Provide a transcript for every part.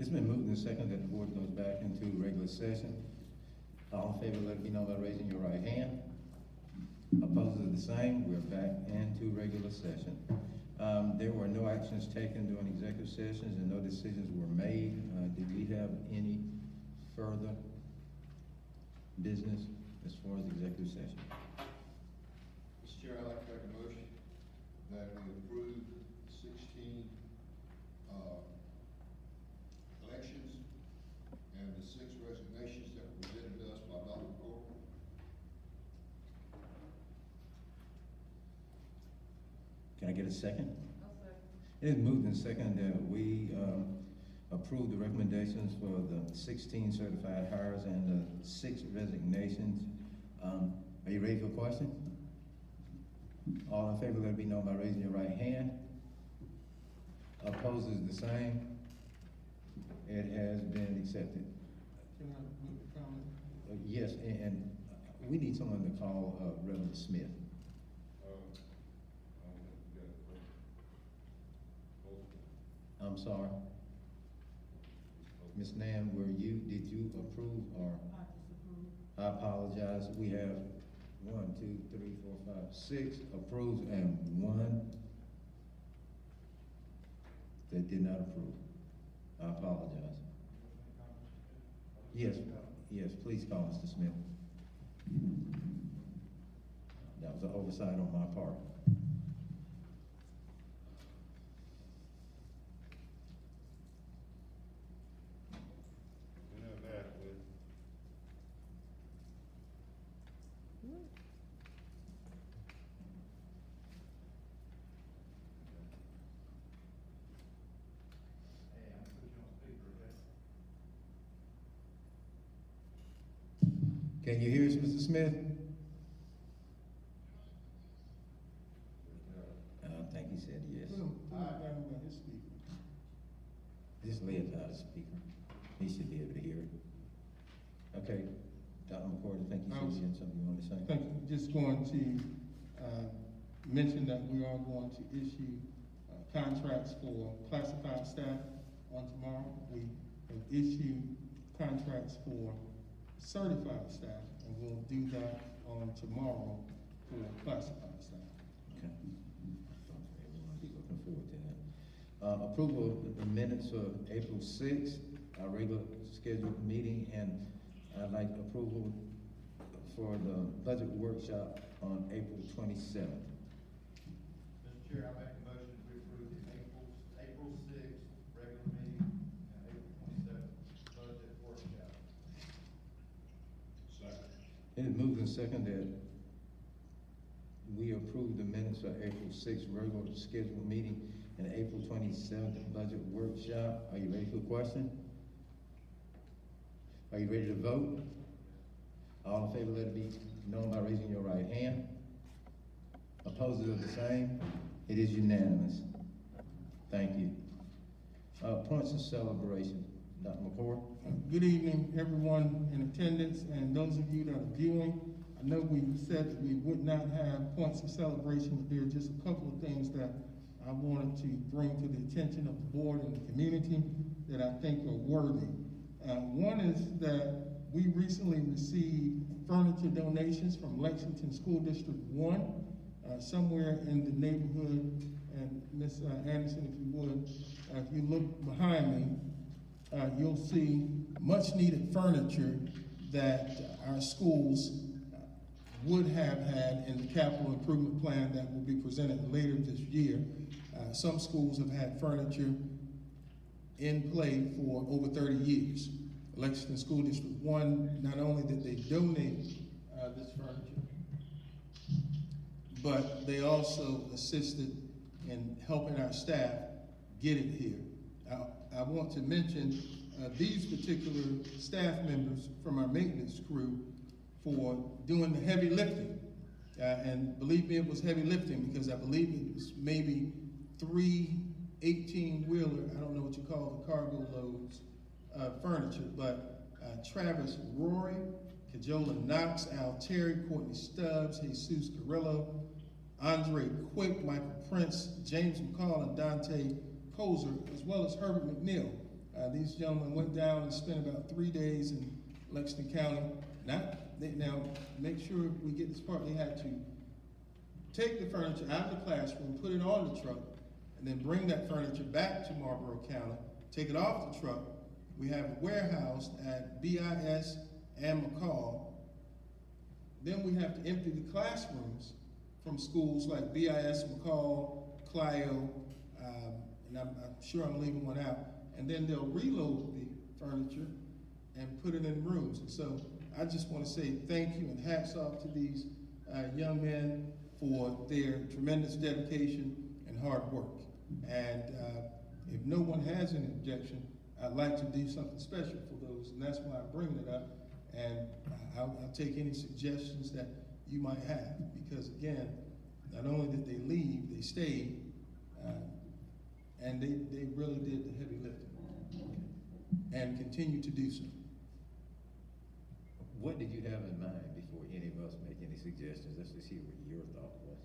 It's been moved and seconded that the board goes back into regular session. All in favor, let it be known by raising your right hand. Opposed are the same. We're back into regular session. There were no actions taken during executive sessions and no decisions were made. Did we have any further business as far as executive session? Mr. Chair, I'd like to make a motion that we approve 16 elections and the 6 resignations that were presented to us by Dr. Marlboro. Can I get a second? I'll second. It is moved and seconded that we approve the recommendations for the 16 certified hires and the 6 resignations. Are you ready for a question? All in favor, let it be known by raising your right hand. Opposed is the same. It has been accepted. Can I make a comment? Yes, and we need someone to call Reverend Smith. I'm sorry. Ms. Nam, did you approve or? I disapprove. I apologize. We have 1, 2, 3, 4, 5, 6 approved and 1 that did not approve. I apologize. Yes, please call Mr. Smith. That was an oversight on my part. Can you hear us, Mr. Smith? I think he said yes. His speaker. Just lay it out of speaker. He should be able to hear it. Okay, Dr. McCord, I think you said you had something you wanted to say. Thank you. Just going to mention that we are going to issue contracts for classified staff on tomorrow. We have issued contracts for certified staff, and we'll do that on tomorrow for classified staff. Okay. Everyone be looking forward to that. Approval of the minutes of April 6th, our regular scheduled meeting, and I'd like approval for the budget workshop on April 27th. Mr. Chair, I make a motion to approve the April 6th regular meeting and April 27th budget workshop. Second. It is moved and seconded that we approve the minutes of April 6th regular scheduled meeting and April 27th budget workshop. Are you ready for a question? Are you ready to vote? All in favor, let it be known by raising your right hand. Opposed are the same. It is unanimous. Thank you. Points of celebration. Dr. McCord? Good evening, everyone in attendance, and those of you that are viewing. I know we said that we would not have points of celebration, but there are just a couple of things that I wanted to bring to the attention of the board and the community that I think are worthy. One is that we recently received furniture donations from Lexington School District 1, somewhere in the neighborhood, and Ms. Anderson, if you would, if you look behind me, you'll see much needed furniture that our schools would have had in the capital improvement plan that will be presented later this year. Some schools have had furniture in play for over 30 years. Lexington School District 1, not only did they donate this furniture, but they also assisted in helping our staff get it here. I want to mention these particular staff members from our maintenance crew for doing the heavy lifting. And believe me, it was heavy lifting because I believe it was maybe 3 18-wheeler, I don't know what you call the cargo loads, furniture, but Travis Rory, Kajola Knox, Al Terry, Courtney Stubbs, Jesus Carrillo, Andre Quick, Michael Prince, James McCall, and Dante Kozer, as well as Herbert McNeil. These gentlemen went down and spent about 3 days in Lexington County. Now, make sure we get this part, they had to take the furniture out of the classroom, put it on the truck, and then bring that furniture back to Marlboro County, take it off the truck. We have it warehoused at BIS and McCall. Then we have to empty the classrooms from schools like BIS, McCall, Clio, and I'm sure I'm leaving one out. And then they'll reload the furniture and put it in rooms. And so I just want to say thank you and hats off to these young men for their tremendous dedication and hard work. And if no one has any objection, I'd like to do something special for those, and that's why I'm bringing it up. And I'll take any suggestions that you might have, because again, not only did they leave, they stayed, and they really did the heavy lifting, and continue to do so. What did you have in mind before any of us make any suggestions? Let's just hear what your thought was.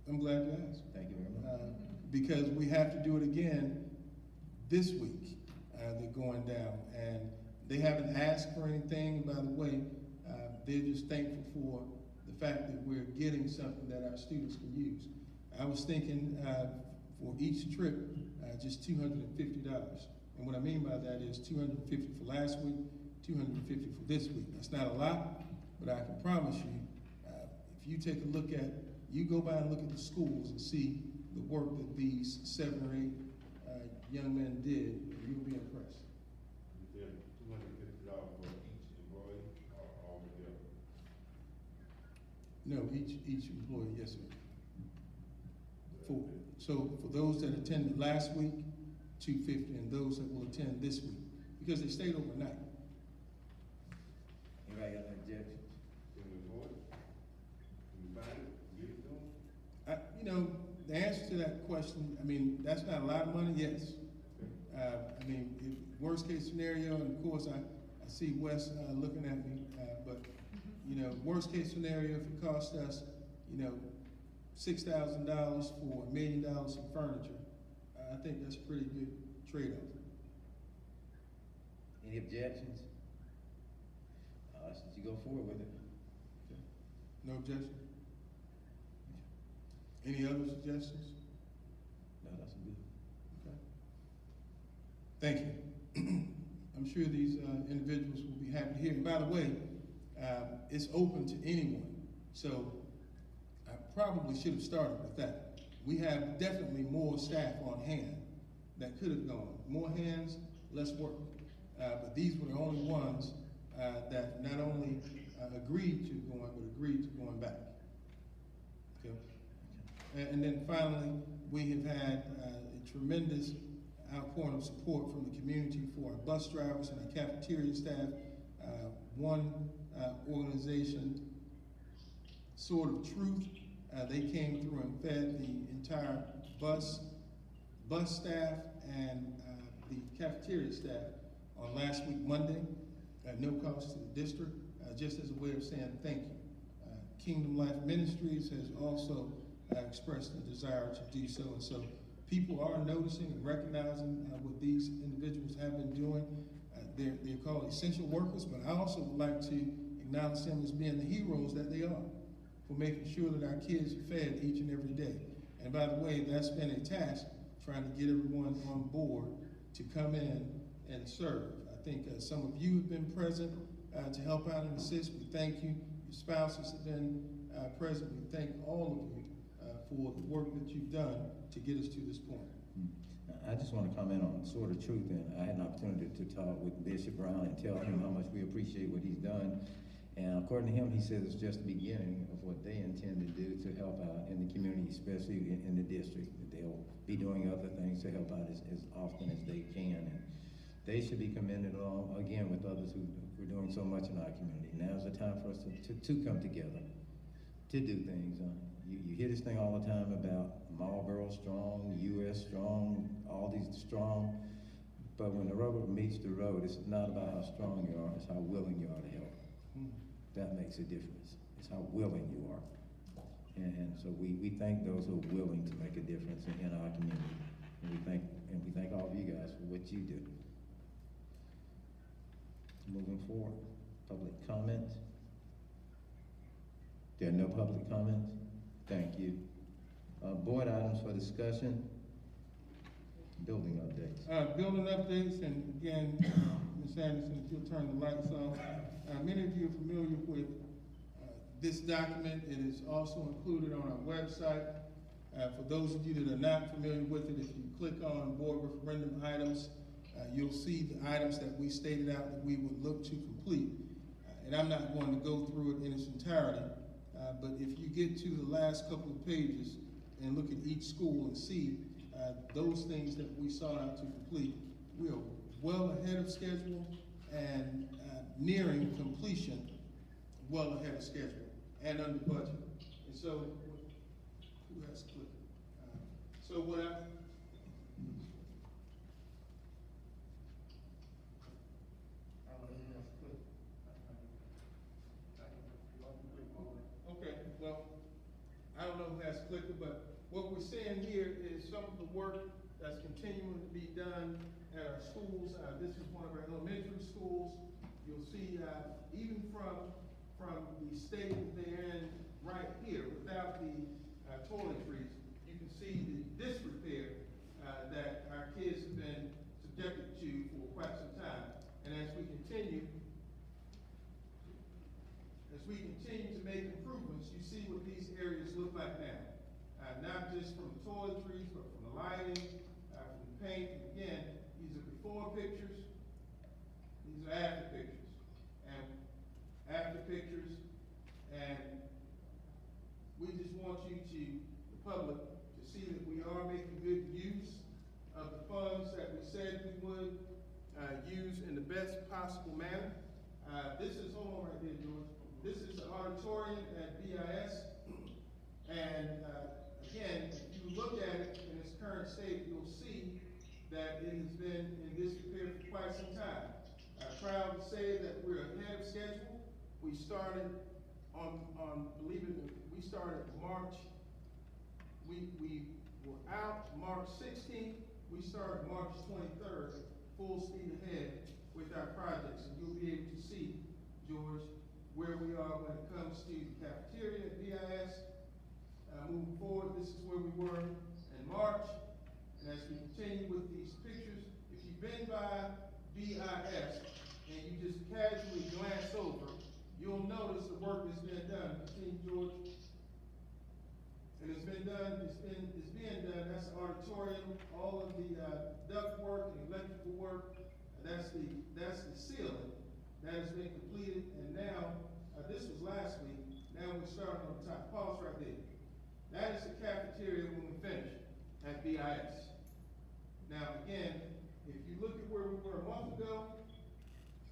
I'm glad you asked. Thank you very much. Because we have to do it again this week. They're going down, and they haven't asked for anything. By the way, they're just thankful for the fact that we're getting something that our students can use. I was thinking for each trip, just $250. And what I mean by that is $250 for last week, $250 for this week. That's not a lot, but I can promise you, if you take a look at, you go by and look at the schools and see the work that these 7 or 8 young men did, you'll be impressed. Is there $250 for each employee or all together? No, each employee, yes, sir. So for those that attended last week, $250, and those that will attend this week, because they stayed overnight. Anybody got any objections? Can we afford it? Can we find it, give it to them? The answer to that question, I mean, that's not a lot of money, yes. I mean, worst case scenario, and of course, I see Wes looking at me, but, worst case scenario, if it costs us, $6,000 for $1 million in furniture, I think that's a pretty good trade-off. Any objections? Since you go forward with it. No objection? Any other suggestions? No, that's good. Okay. Thank you. I'm sure these individuals will be happy to hear. And by the way, it's open to anyone. So I probably should have started with that. We have definitely more staff on hand that could have gone. More hands, less work. But these were the only ones that not only agreed to going, but agreed to going back. Okay. And then finally, we have had a tremendous outpouring of support from the community for our bus drivers and our cafeteria staff. One organization, Sword of Truth, they came through and fed the entire bus staff and the cafeteria staff on last week, Monday, at no cost to the district, just as a way of saying thank you. Kingdom Life Ministries has also expressed a desire to do so, and so people are noticing and recognizing what these individuals have been doing. They're called essential workers, but I also would like to acknowledge them as being the heroes that they are for making sure that our kids are fed each and every day. And by the way, that's been a task, trying to get everyone on board to come in and serve. I think some of you have been present to help out and assist. We thank you. Your spouses have been present. We thank all of you for the work that you've done to get us to this point. I just want to comment on Sword of Truth, and I had an opportunity to talk with Bishop Brown and tell him how much we appreciate what he's done. And according to him, he says it's just the beginning of what they intend to do to help out in the community, especially in the district. They'll be doing other things to help out as often as they can. And they should be commended along, again, with others who are doing so much in our community. Now's the time for us to come together, to do things. You hear this thing all the time about Marlboro strong, U.S. strong, all these strong. But when the rubber meets the road, it's not about how strong you are, it's how willing you are to help. That makes a difference. It's how willing you are. And so we thank those who are willing to make a difference in our community. And we thank all of you guys for what you do. Moving forward, public comment. There are no public comments? Thank you. Board items for discussion. Building updates. Building updates, and again, Ms. Anderson, if you'll turn the lights off. Many of you are familiar with this document. It is also included on our website. For those of you that are not familiar with it, if you click on board referendum items, you'll see the items that we stated out that we would look to complete. And I'm not going to go through it in its entirety, but if you get to the last couple of pages and look at each school and see those things that we sought out to complete, we are well ahead of schedule and nearing completion, well ahead of schedule and under budget. And so, who has clicked? So what okay, well, I don't know who has clicker, but what we're seeing here is some of the work that's continuing to be done at our schools. This is one of our elementary schools. You'll see, even from the state that they're in right here, without the toiletries, you can see the disrepair that our kids have been subjected to for quite some time. And as we continue to make improvements, you see what these areas look like now. Not just from the toiletries, but from the lighting, from the paint. And again, these are before pictures, these are after pictures. And we just want you to, the public, to see that we are making good use of the funds that we said we would use in the best possible manner. This is, hold on right there, George. This is the auditorium at BIS. And again, if you look at it in its current state, you'll see that it has been in disrepair for quite some time. I'm proud to say that we're ahead of schedule. We started we started March, we were out March 16th, we started March 23rd, full speed ahead with our projects. And you'll be able to see, George, where we are when it comes to the cafeteria at BIS. Moving forward, this is where we were in March. And as we continue with these pictures, if you've been by BIS and you just casually glance over, you'll notice the work that's been done. See, George? And it's been done, it's being done. That's the auditorium, all of the duct work and electrical work. That's the ceiling that has been completed. And now, this was last week. Now we're starting on the top. Pause right there. That is the cafeteria when we finish at BIS. Now again, if you look at where we were a month ago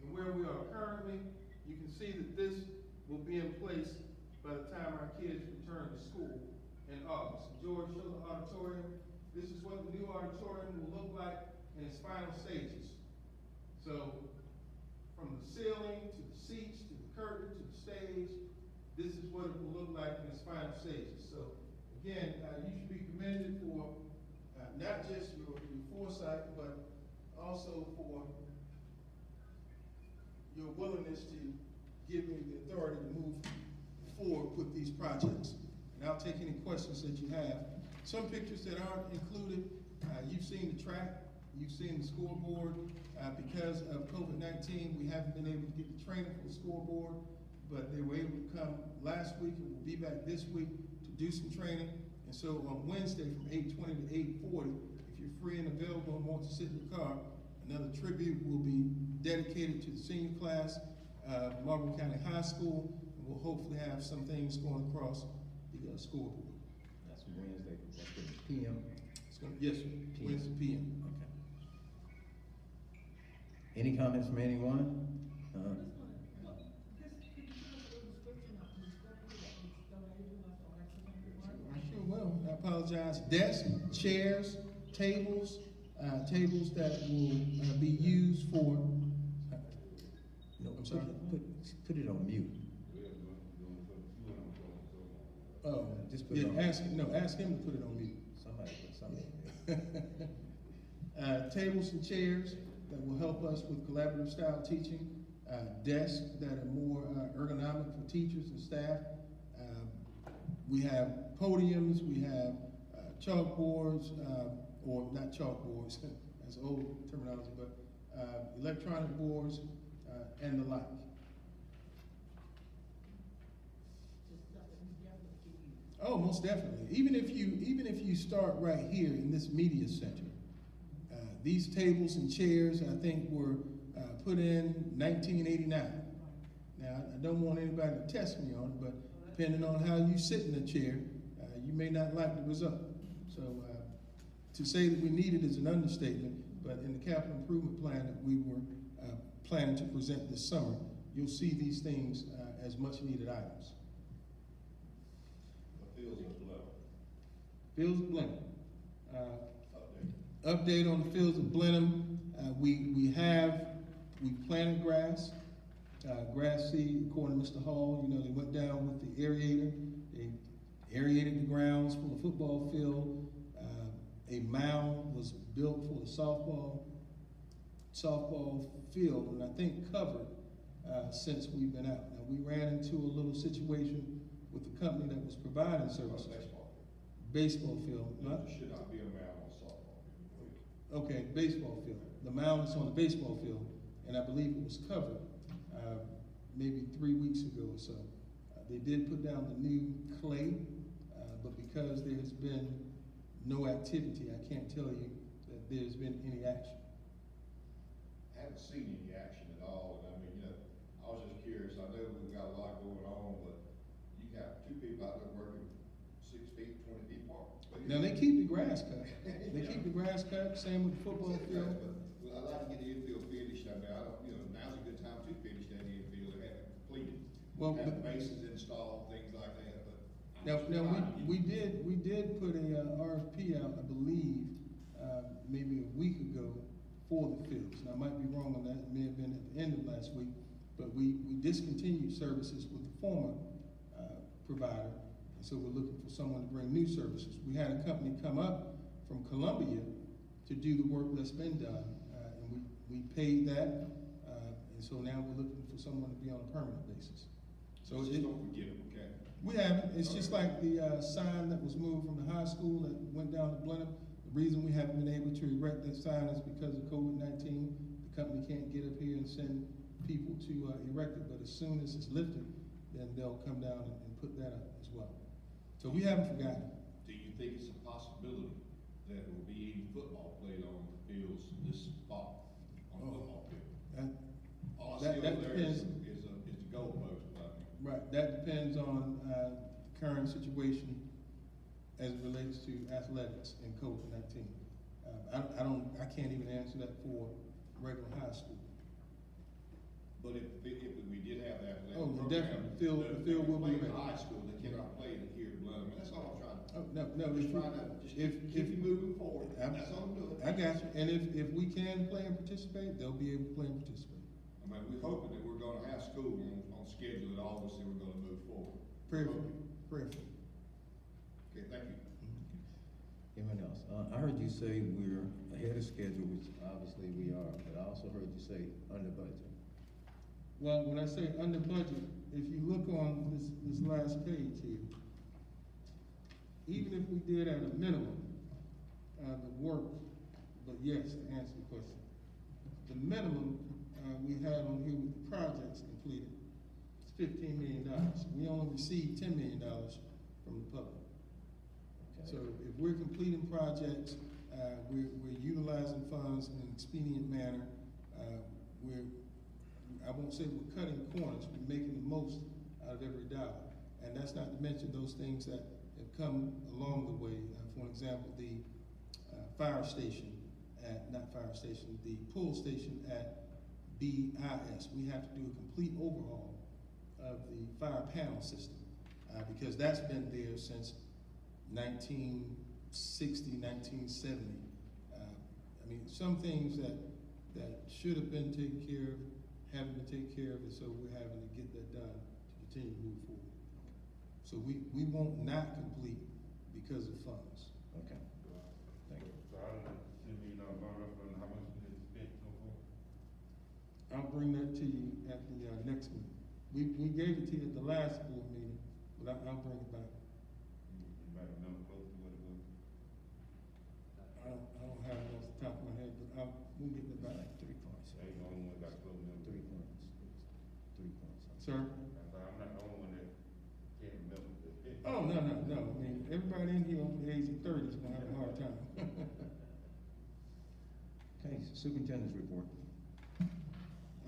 and where we are currently, you can see that this will be in place by the time our kids return to school in August. George, show the auditorium. This is what the new auditorium will look like in its final stages. So, from the ceiling, to the seats, to the curtain, to the stage, this is what it will look like in its final stages. So, again, you should be commended for not just your foresight, but also for your willingness to give me the authority to move forward with these projects. And I'll take any questions that you have. Some pictures that aren't included, you've seen the track, you've seen the scoreboard. Because of COVID-19, we haven't been able to get the training for the scoreboard, but they were able to come last week and will be back this week to do some training. And so on Wednesday from 8:20 to 8:40, if you're free and available and want to sit in your car, another tribute will be dedicated to the senior class, Marlboro County High School, and we'll hopefully have some things going across the scoreboard. That's Wednesday, that's the PM. Yes, sir. Wednesday PM. Okay. Any comments from anyone? I sure will. I apologize. Desks, chairs, tables, tables that will be used for. No, I'm sorry. Put it on mute. Oh, Just put it on. ask him to put it on mute. Somebody put something on mute. Tables and chairs that will help us with collaborative style teaching. desks that are more ergonomic for teachers and staff. We have podiums, we have chalkboards, or not chalkboards, that's old terminology, but electronic boards and the like. Oh, most definitely. Even if you start right here in this media center, these tables and chairs, I think, were put in 1989. Now, I don't want anybody to test me on it, but depending on how you sit in the chair, you may not like the result. So, to say that we need it is an understatement, but in the capital improvement plan that we were planning to present this summer, you'll see these things as much needed items. The fields of level. Fields of Blenheim. Update on the fields of Blenheim. We planted grass. Grass seed, according to Mr. Hall, they went down with the aerator. They aerated the grounds for the football field. A mound was built for the softball field, and I think covered since we've been out. Now, we ran into a little situation with the company that was providing services. Baseball field. There should not be a mound on softball field. Okay, baseball field. The mound is on the baseball field, and I believe it was covered maybe 3 weeks ago or so. They did put down the new clay, but because there's been no activity, I can't tell you that there's been any action. I haven't seen any action at all, and I mean, I was just curious. I know we've got a lot going on, but you got two people out there working 6 feet, 20 feet apart. Now, they keep the grass cut. They keep the grass cut, same with the football field. But I'd like to get the infield finished. I mean, now's a good time to finish that infield. They haven't completed. Well, Have the bases installed, things like that, but. we did put a RFP out, I believe, maybe a week ago for the fields. Now, I might be wrong on that, it may have been at the end of last week, but we discontinued services with the former provider, and so we're looking for someone to bring new services. We had a company come up from Columbia to do the work that's been done, and we paid that, and so now we're looking for someone to be on a permanent basis. So Just don't forget them, okay? we haven't. It's just like the sign that was moved from the high school that went down to Blenheim. The reason we haven't been able to erect that sign is because of COVID-19. The company can't get up here and send people to erect it, but as soon as it's lifted, then they'll come down and put that up as well. So we haven't forgotten. Do you think it's a possibility that there will be any football played on the fields this fall, on the football field? All I see that over there depends. is the goalpost, Right, that depends on the current situation as it relates to athletics and COVID-19. I can't even answer that for regular high school. But if we did have that athletic Oh, program. definitely. The field will be Play in ready. high school, they cannot play it here in Blenheim, that's all I'm trying to. Oh, no, Just trying to, keep you moving forward, that's all I'm doing. I got you, and if we can play and participate, they'll be able to play and participate. I mean, we're hoping that we're gonna have school on schedule in August, and we're gonna move forward. Prayerfully. Okay, thank you. Anyone else? I heard you say we're ahead of schedule, which obviously we are, but I also heard you say under budget. Well, when I say under budget, if you look on this last page here, even if we did at a minimum, the work, but yes, to answer the question, the minimum, we had on here with the projects completed, it's $15 million. We only received $10 million from the public. Okay. So if we're completing projects, we're utilizing funds in an expedient manner. I won't say we're cutting corners, we're making the most out of every dollar. And that's not to mention those things that have come along the way. For example, the the pull station at BIS. We have to do a complete overhaul of the fire panel system because that's been there since 1960, 1970. I mean, some things that should have been taken care of haven't been taken care of, and so we're having to get that done to continue to move forward. So we won't not complete because of funds. Okay. Thank you. So I don't know, $10 million bonus, and how much is it spent so far? I'll bring that to you at the, next meeting. We gave it to you at the last board meeting, but I'll bring it back. Anybody remember close to what it was? I don't have it off the top of my head, but we'll get it back. Like 3 points. Ain't the only one got close to 3 points. 3 points. Sir? I'm not the only one that can't remember. Oh, no. I mean, everybody in here over the age of 30 is gonna have a hard time. Okay, superintendent's report.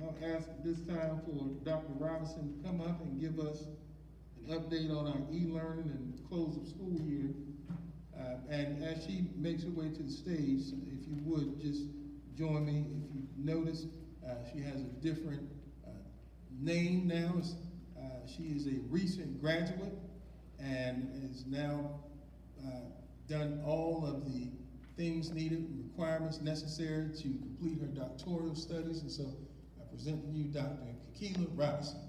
I'll ask at this time for Dr. Robinson to come up and give us an update on our e-learning and close of school year. And as she makes her way to the stage, if you would, just join me. If you notice, she has a different name now. She is a recent graduate and has now done all of the things needed and requirements necessary to complete her doctoral studies. And so I present to you Dr. Kekila Robinson.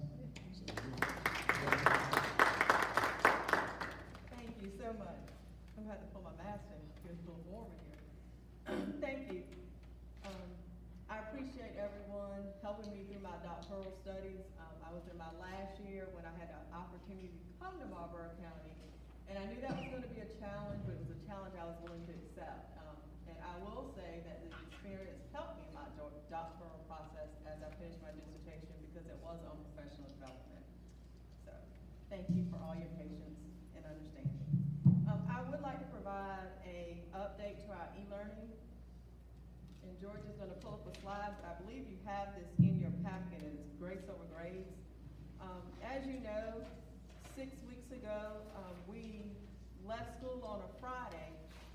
Thank you so much. I'm gonna have to pull my mask in, it's getting a little warm in here. Thank you. I appreciate everyone helping me through my doctoral studies. I was in my last year when I had an opportunity to come to Marlboro County, and I knew that was gonna be a challenge, but it was a challenge I was willing to accept. And I will say that this experience helped me in my doctoral process as I finished my dissertation because it was on professional development. So, thank you for all your patience and understanding. I would like to provide a update to our e-learning. And George is gonna pull up a slide, but I believe you have this in your packet, and it's Grace Over Grades. As you know, 6 weeks ago, we left school on a Friday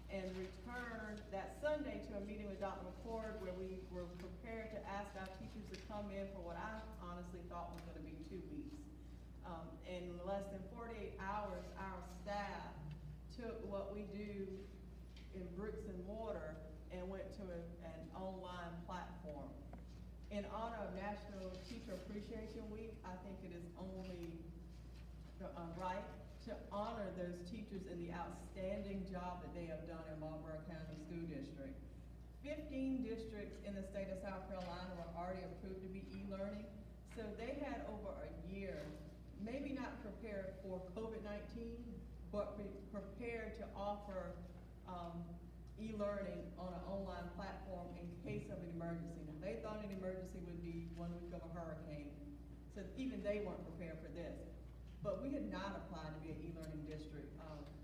and returned that Sunday to a meeting with Dr. McCord where we were prepared to ask our teachers to come in for what I honestly thought was gonna be 2 weeks. In less than 48 hours, our staff took what we do in bricks and mortar and went to an online platform. In honor of National Teacher Appreciation Week, I think it is only right to honor those teachers in the outstanding job that they have done in Marlboro County School District. 15 districts in the state of South Carolina were already approved to be e-learning, so they had over a year, maybe not prepared for COVID-19, but prepared to offer e-learning on an online platform in case of an emergency. Now, they thought an emergency would be 1 week of a hurricane, so even they weren't prepared for this. But we had not applied to be an e-learning district,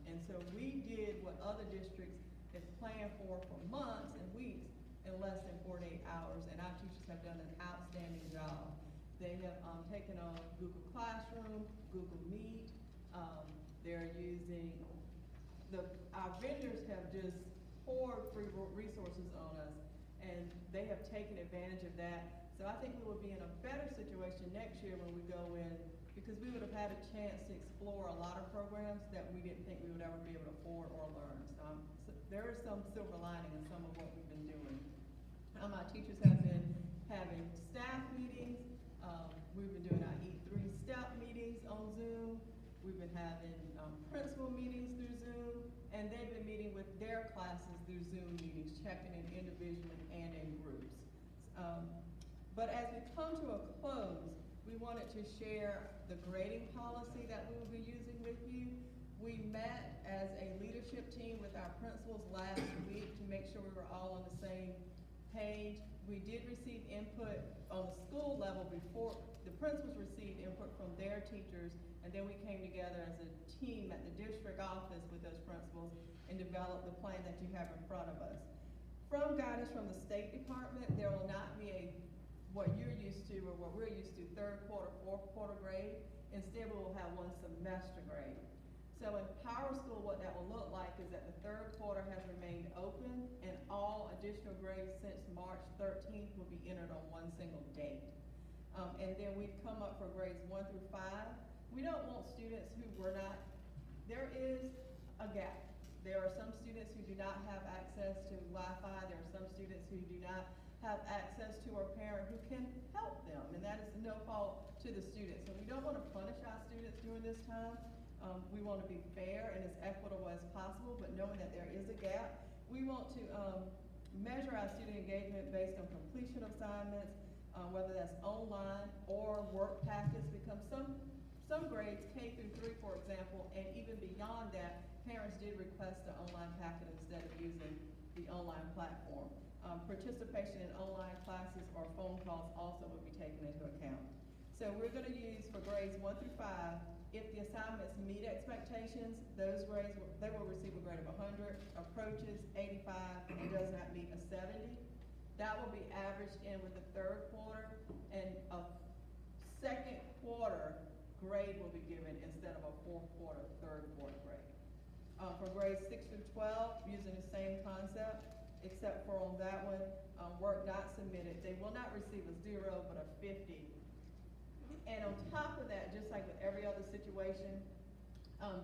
and so we did what other districts had planned for months and weeks in less than 48 hours, and our teachers have done an outstanding job. They have taken on Google Classroom, Google Meet, they're using, our vendors have just poured free resources on us, and they have taken advantage of that. So I think we will be in a better situation next year when we go in, because we would have had a chance to explore a lot of programs that we didn't think we would ever be able to afford or learn. So there is some silver lining in some of what we've been doing. Our teachers have been having staff meetings, we've been doing our E3 step meetings on Zoom, we've been having principal meetings through Zoom, and they've been meeting with their classes through Zoom meetings, checking in individually and in groups. But as we come to a close, we wanted to share the grading policy that we will be using with you. We met as a leadership team with our principals last week to make sure we were all on the same page. We did receive input on the school level before, the principals received input from their teachers, and then we came together as a team at the district office with those principals and developed the plan that you have in front of us. From guidance from the State Department, there will not be what you're used to or what we're used to, 3rd quarter, 4th quarter grade. Instead, we will have 1 semester grade. So in Power School, what that will look like is that the 3rd quarter has remained open, and all additional grades since March 13th will be entered on 1 single date. And then we've come up for grades 1 through 5. We don't want students who were not, there is a gap. There are some students who do not have access to Wi-Fi. There are some students who do not have access to a parent who can help them, and that is no fault to the students. So we don't want to punish our students during this time. We want to be fair and as equitable as possible, but knowing that there is a gap, we want to measure our student engagement based on completion of assignments, whether that's online or work packets, because some grades, K through 3, for example, and even beyond that, parents did request the online packet instead of using the online platform. Participation in online classes or phone calls also would be taken into account. So we're gonna use for grades 1 through 5, if the assignments meet expectations, those grades, they will receive a grade of 100, approaches 85, and does not meet a 70. That will be averaged in with the third quarter, and a second quarter grade will be given instead of a fourth quarter, third quarter grade. For grades 6 through 12, using the same concept, except for on that one, work not submitted, they will not receive a 0, but a 50. And on top of that, just like with every other situation,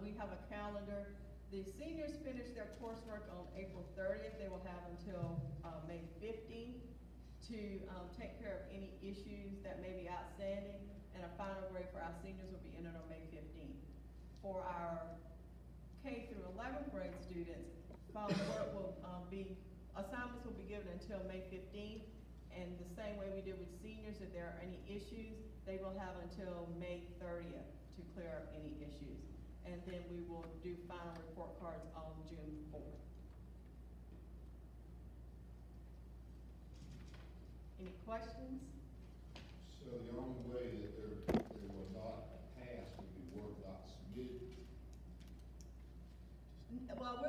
we have a calendar. The seniors finish their coursework on April 30th. They will have until May 15th to take care of any issues that may be outstanding, and a final grade for our seniors will be entered on May 15th. For our K through 11th grade students, final work will assignments will be given until May 15th, and the same way we did with seniors, if there are any issues, they will have until May 30th to clear up any issues. And then we will do final report cards on June 4th. Any questions? So the only way that there will not pass would be work not submitted? Well,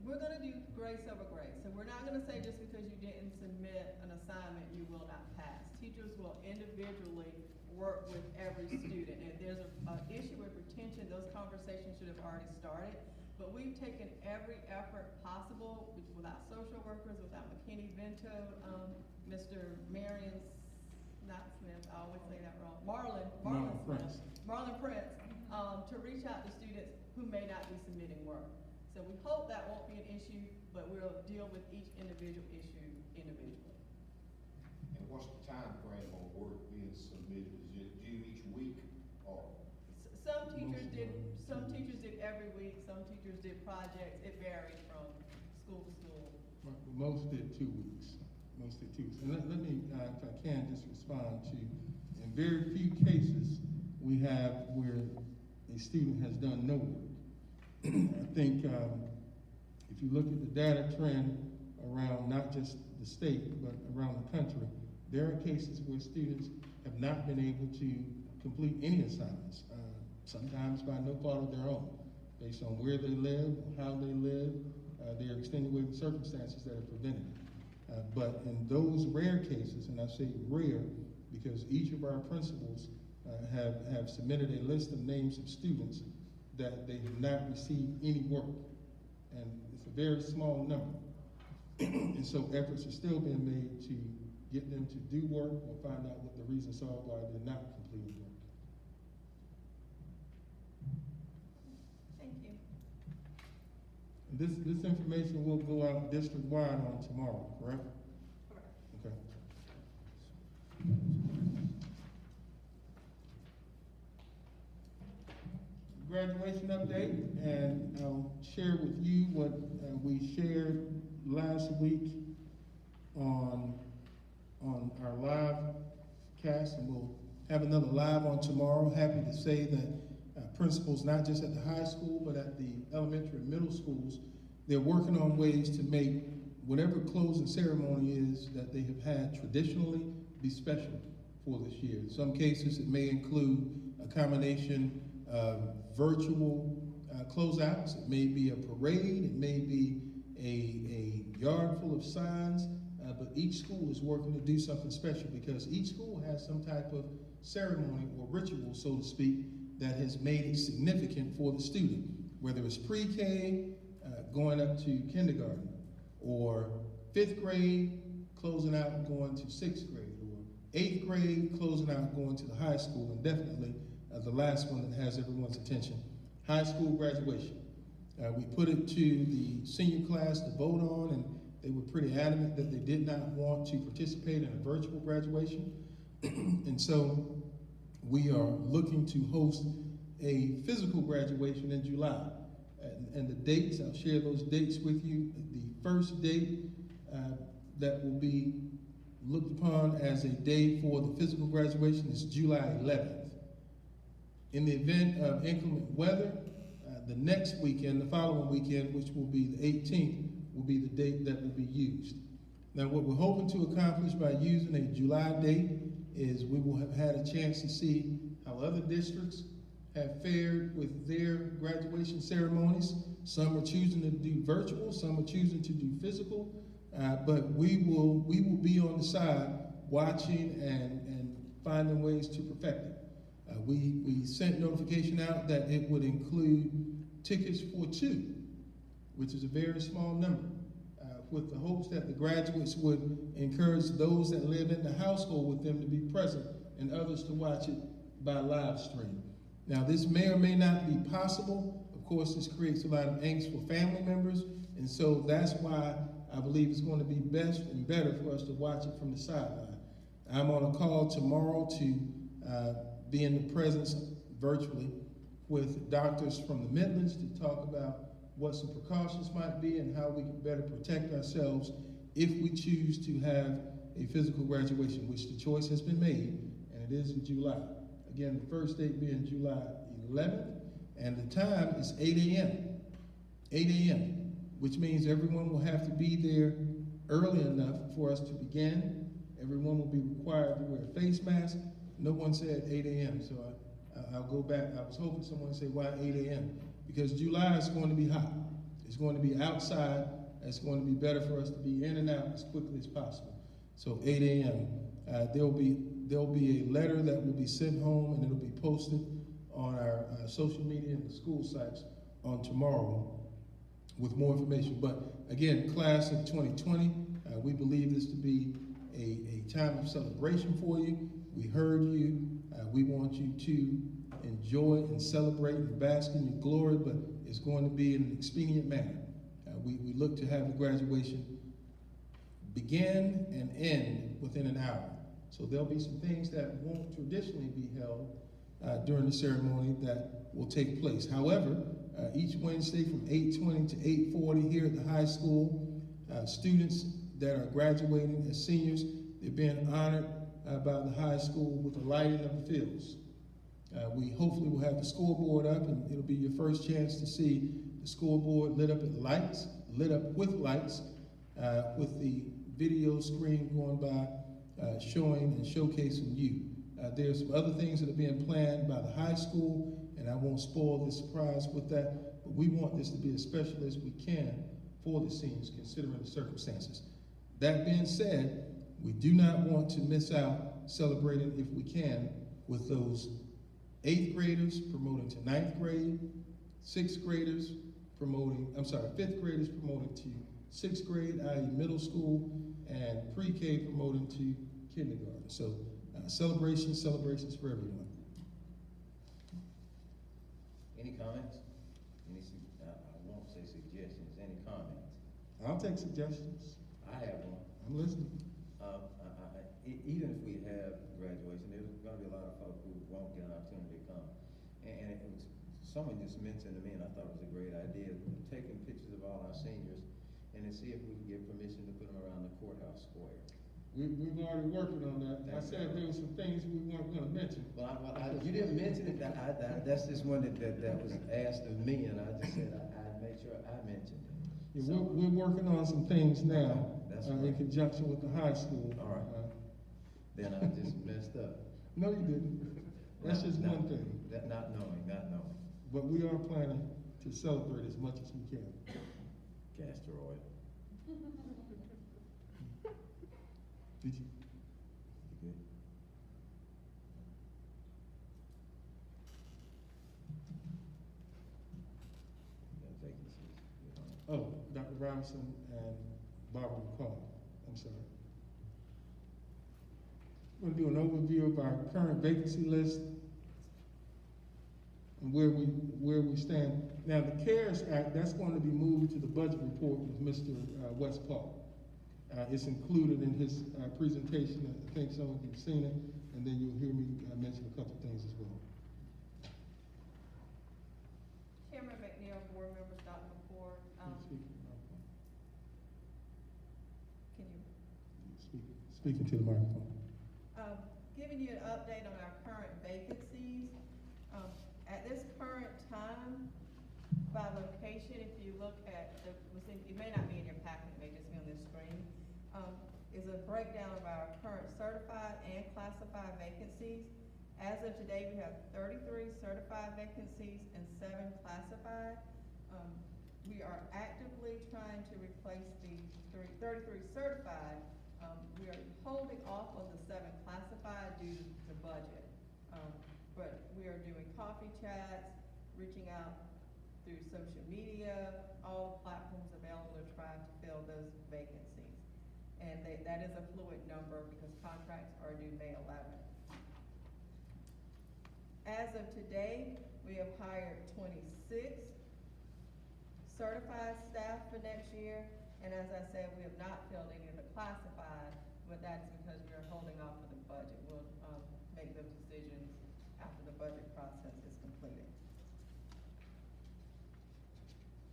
we're gonna do grace over grace. So we're not gonna say just because you didn't submit an assignment, you will not pass. Teachers will individually work with every student. And if there's an issue with retention, those conversations should have already started. But we've taken every effort possible with our social workers, with our McKinney-Vento, Mr. Marion, not Smith, I always say that wrong, Marlon Prince, to reach out to students who may not be submitting work. So we hope that won't be an issue, but we'll deal with each individual issue individually. And what's the time frame on work being submitted? Is it due each week or? Some teachers did every week, some teachers did projects, it varied from school to school. Most did 2 weeks. And let me, if I can, just respond to, in very few cases, we have where a student has done no work. I think if you look at the data trend around not just the state, but around the country, there are cases where students have not been able to complete any assignments, sometimes by no fault of their own, based on where they live, how they live, their extenuating circumstances that have prevented it. But in those rare cases, and I say rare because each of our principals have submitted a list of names of students that they have not received any work. And it's a very small number. And so efforts are still being made to get them to do work or find out what the reasons are why they're not completing work. Thank you. And this information will go out district-wide on tomorrow, correct? Correct. Okay. Graduation update, and I'll share with you what we shared last week on our live cast, and we'll have another live on tomorrow. Happy to say that principals, not just at the high school, but at the elementary and middle schools, they're working on ways to make whatever closing ceremony is that they have had traditionally be special for this year. In some cases, it may include a combination of virtual closeouts. It may be a parade. It may be a yard full of signs. But each school is working to do something special because each school has some type of ceremony or ritual, so to speak, that has made it significant for the student, whether it's pre-K, going up to kindergarten, or 5th grade, closing out and going to 6th grade, or 8th grade, closing out and going to the high school, and definitely the last one that has everyone's attention, high school graduation. We put it to the senior class to vote on, and they were pretty adamant that they did not want to participate in a virtual graduation. And so we are looking to host a physical graduation in July. And the dates, I'll share those dates with you. The first date that will be looked upon as a day for the physical graduation is July 11th. In the event of inclement weather, the next weekend, the following weekend, which will be the 18th, will be the date that will be used. Now, what we're hoping to accomplish by using a July date is we will have had a chance to see how other districts have fared with their graduation ceremonies. Some are choosing to do virtual, some are choosing to do physical, but we will be on the side watching and finding ways to perfect it. We sent notification out that it would include tickets for 2, which is a very small number, with the hopes that the graduates would encourage those that live in the household with them to be present and others to watch it by live stream. Now, this may or may not be possible. Of course, this creates a lot of angst for family members, and so that's why I believe it's going to be best and better for us to watch it from the sideline. I'm on a call tomorrow to be in the presence virtually with doctors from the Midlands to talk about what some precautions might be and how we can better protect ourselves if we choose to have a physical graduation, which the choice has been made, and it is in July. Again, the first date being July 11th, and the time is 8 a.m. 8 a.m., which means everyone will have to be there early enough for us to begin. Everyone will be required to wear a face mask. No one said 8 a.m., so I'll go back. I was hoping someone would say, why 8 a.m.? Because July is going to be hot. It's going to be outside. It's going to be better for us to be in and out as quickly as possible. So 8 a.m. There'll be a letter that will be sent home, and it'll be posted on our social media and the school sites on tomorrow with more information. But again, class of 2020, we believe this to be a time of celebration for you. We heard you. We want you to enjoy and celebrate and bask in your glory, but it's going to be in an expedient manner. We look to have the graduation begin and end within an hour. So there'll be some things that won't traditionally be held during the ceremony that will take place. However, each Wednesday from 8:20 to 8:40 here at the high school, students that are graduating as seniors, they're being honored by the high school with the lighting of the fields. We hopefully will have the scoreboard up, and it'll be your first chance to see the scoreboard lit up with lights, with the video screen going by, showing and showcasing you. There's some other things that are being planned by the high school, and I won't spoil the surprise with that, but we want this to be as special as we can for the seniors, considering the circumstances. That being said, we do not want to miss out celebrating, if we can, with those 8th graders promoting to 9th grade, 5th graders promoting to 6th grade, i.e. middle school, and pre-K promoting to kindergarten. So celebrations for everyone. Any comments? I won't say suggestions, any comments? I'll take suggestions. I have one. I'm listening. Even if we have graduation, there's gonna be a lot of folks who won't get an opportunity to come. And it was, someone just mentioned to me, and I thought it was a great idea, taking pictures of all our seniors and then see if we can get permission to put them around the courthouse square. We've already working on that. I said there were some things we weren't gonna mention. You didn't mention it, that's just one that was asked of me, and I just said I'd make sure I mentioned it. Yeah, we're working on some things now, That's in right. conjunction with the high school. All right. Then I just messed up. No, you didn't. That's just one thing. That not knowing. But we are planning to celebrate as much as we can. Castor oil. Did you? You good? Gotta take this. Oh, Dr. Robinson and Barbara McCall. I'm sorry. We're gonna do an overview of our current vacancy list and where we stand. Now, the CARES Act, that's going to be moved to the budget report with Mr. West Paul. It's included in his presentation. I think some of you have seen it, and then you'll hear me mention a couple things as well. Chairman McNeil, board members, Dr. McCord, Speak. can you? Speak. Speaking to the microphone. Giving you an update on our current vacancies. At this current time, by location, if you look at it may not be in your packet, it may just be on this screen, is a breakdown of our current certified and classified vacancies. As of today, we have 33 certified vacancies and 7 classified. We are actively trying to replace the 33 certified. We are holding off on the 7 classified due to budget. But we are doing coffee chats, reaching out through social media, all the platforms available to try to fill those vacancies. And that is a fluid number because contracts are due May 11th. As of today, we have hired 26 certified staff for next year. And as I said, we have not filled any of the classified, but that's because we are holding off for the budget. We'll make those decisions after the budget process is completed.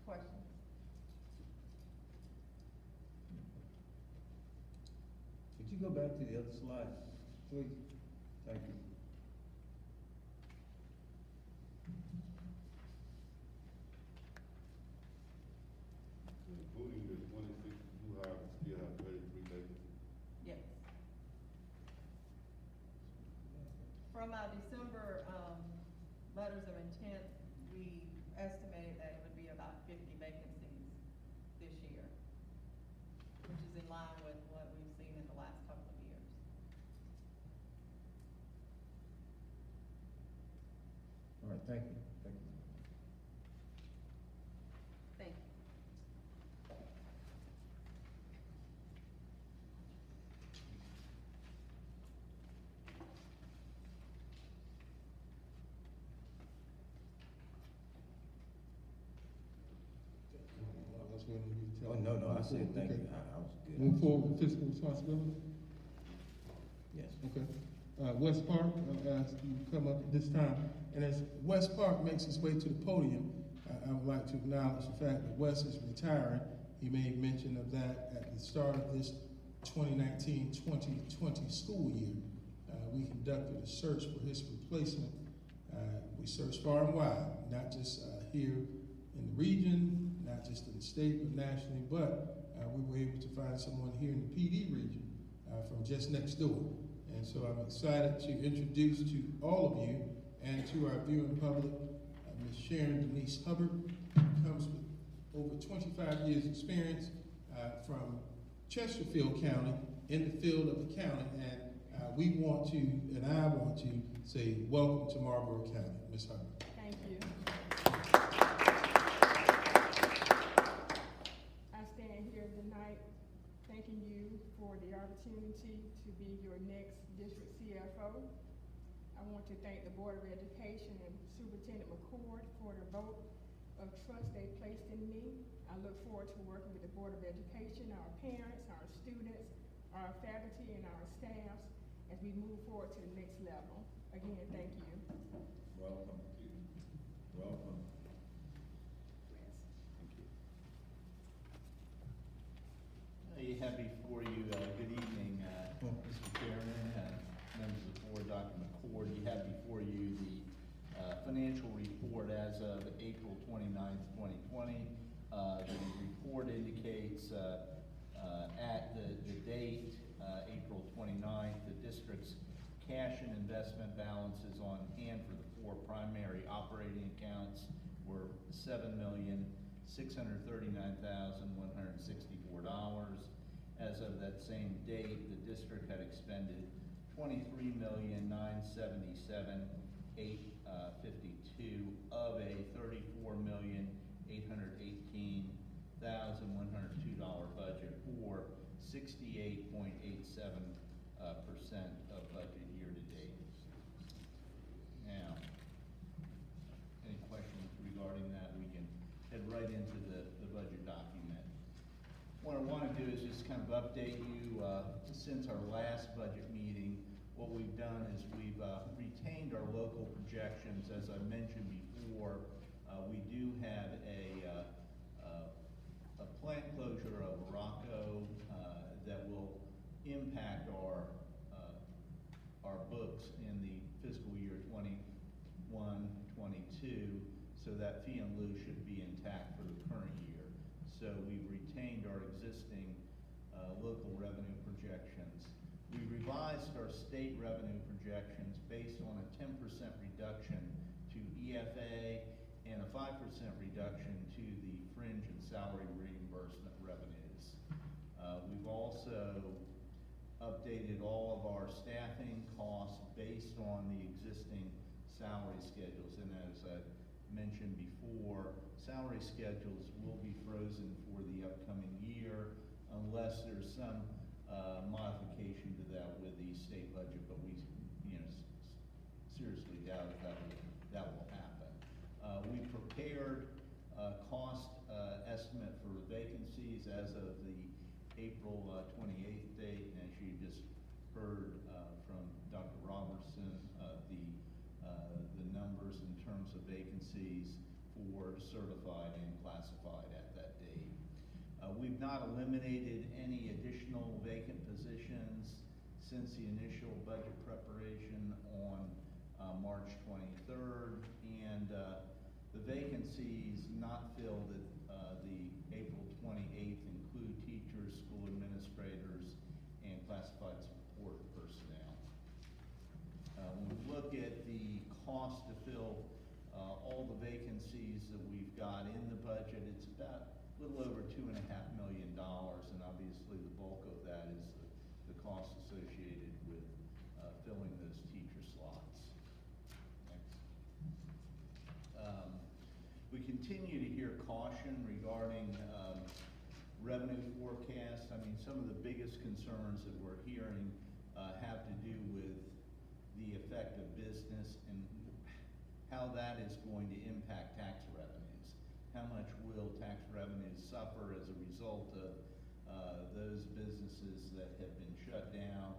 Questions? Could you go back to the other slide, please? Thank you. Including the 26 you hired, still have 33 vacancies. Yes. From our December, letters of intent, we estimated that it would be about 50 vacancies this year, which is in line with what we've seen in the last couple of years. All right, thank you. Thank you. Thank you. Unless we need to tell- Oh, no, I said thank you. Okay. I was good. Move forward with fiscal responsibility. Yes. Okay. West Park, I'll ask you to come up at this time. And as West Park makes his way to the podium, I would like to acknowledge the fact that Wes is retiring. He made mention of that at the start of this 2019-2020 school year. We conducted a search for his replacement. We searched far and wide, not just here in the region, not just in the state, but nationally, but we were able to find someone here in the PD region from just next door. And so I'm excited to introduce to all of you and to our viewing public, Ms. Sharon Denise Hubbard, who comes with over 25 years' experience from Chesterfield County in the field of accounting. And we want to, and I want to say, welcome to Marlboro County, Ms. Hubbard. Thank you. I stand here tonight thanking you for the opportunity to be your next district CFO. I want to thank the Board of Education and Superintendent McCord for the vote of trust they placed in me. I look forward to working with the Board of Education, our parents, our students, our faculty, and our staffs as we move forward to the next level. Again, thank you. Welcome. Welcome. You have before you, good evening, Mr. Chairman, members of the board, Dr. McCord. You have before you the financial report as of April 29th, 2020. The report indicates at the date, April 29th, the district's cash and investment balances on hand for the 4 primary operating accounts were $7,639,164. As of that same date, the district had expended $23,977,852 of a $34,818,102 budget, or 68.87% of budget year to date. Now, any questions regarding that? We can head right into the budget document. What I want to do is just kind of update you, since our last budget meeting, what we've done is we've retained our local projections. As I mentioned before, we do have a plant closure of Morocco that will impact our books in the fiscal year 21-22, so that fee and lieu should be intact for the current year. So we've retained our existing local revenue projections. We revised our state revenue projections based on a 10% reduction to EFA and a 5% reduction to the fringe and salary reimbursement revenues. We've also updated all of our staffing costs based on the existing salary schedules. And as I mentioned before, salary schedules will be frozen for the upcoming year unless there's some modification to that with the state budget, but we, seriously doubt if that will happen. We prepared a cost estimate for vacancies as of the April 28th date, and as you just heard from Dr. Robertson, the numbers in terms of vacancies for certified and classified at that date. We've not eliminated any additional vacant positions since the initial budget preparation on March 23rd, and the vacancies not filled at the April 28th include teachers, school administrators, and classified support personnel. When we look at the cost to fill all the vacancies that we've got in the budget, it's about a little over $2.5 million, and obviously the bulk of that is the cost associated with filling those teacher slots. Next. We continue to hear caution regarding revenue forecasts. I mean, some of the biggest concerns that we're hearing have to do with the effect of business and how that is going to impact tax revenues. How much will tax revenues suffer as a result of those businesses that have been shut down,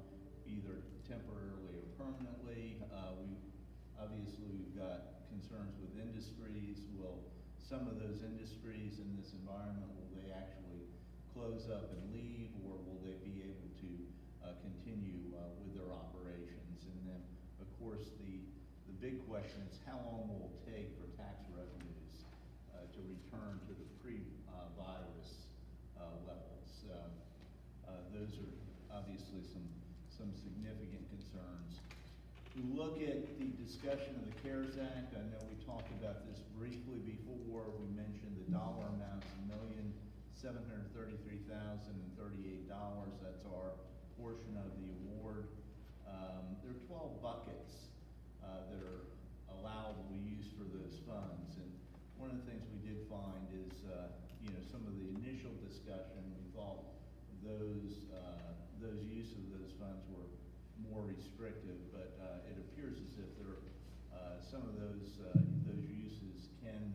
either temporarily or permanently? We've got concerns with industries. Will some of those industries in this environment, will they actually close up and leave, or will they be able to continue with their operations? And then, of course, the big question is how long will it take for tax revenues to return to the pre-virus levels? Those are obviously some significant concerns. We look at the discussion of the CARES Act. I know we talked about this briefly before. We mentioned the dollar amounts, $1,733,038. That's our portion of the award. There are 12 buckets that are allowable use for those funds. And one of the things we did find is, some of the initial discussion, we thought those use of those funds were more restrictive, but it appears as if some of those uses can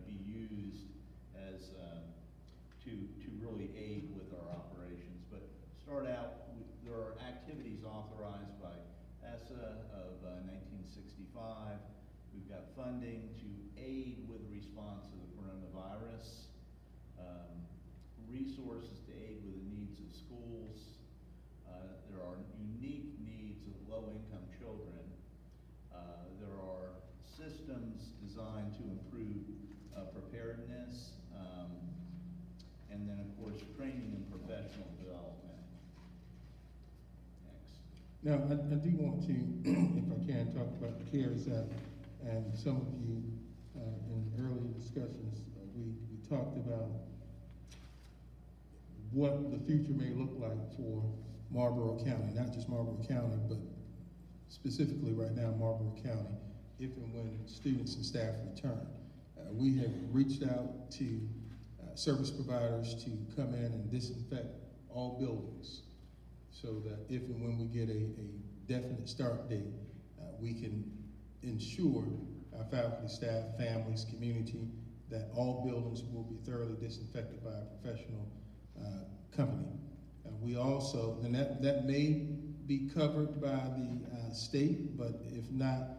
be used as to really aid with our operations. But start out, there are activities authorized by ESSA of 1965. We've got funding to aid with the response to the coronavirus, resources to aid with the needs of schools. There are unique needs of low-income children. There are systems designed to improve preparedness, and then, of course, training and professional development. Next. Now, I do want to, if I can, talk about the CARES Act. And some of you, in earlier discussions, we talked about what the future may look like for Marlboro County, not just Marlboro County, but specifically right now Marlboro County, if and when students and staff return. We have reached out to service providers to come in and disinfect all buildings so that if and when we get a definite start date, we can ensure our faculty, staff, families, community, that all buildings will be thoroughly disinfected by a professional company. We also, and that may be covered by the state, but if not,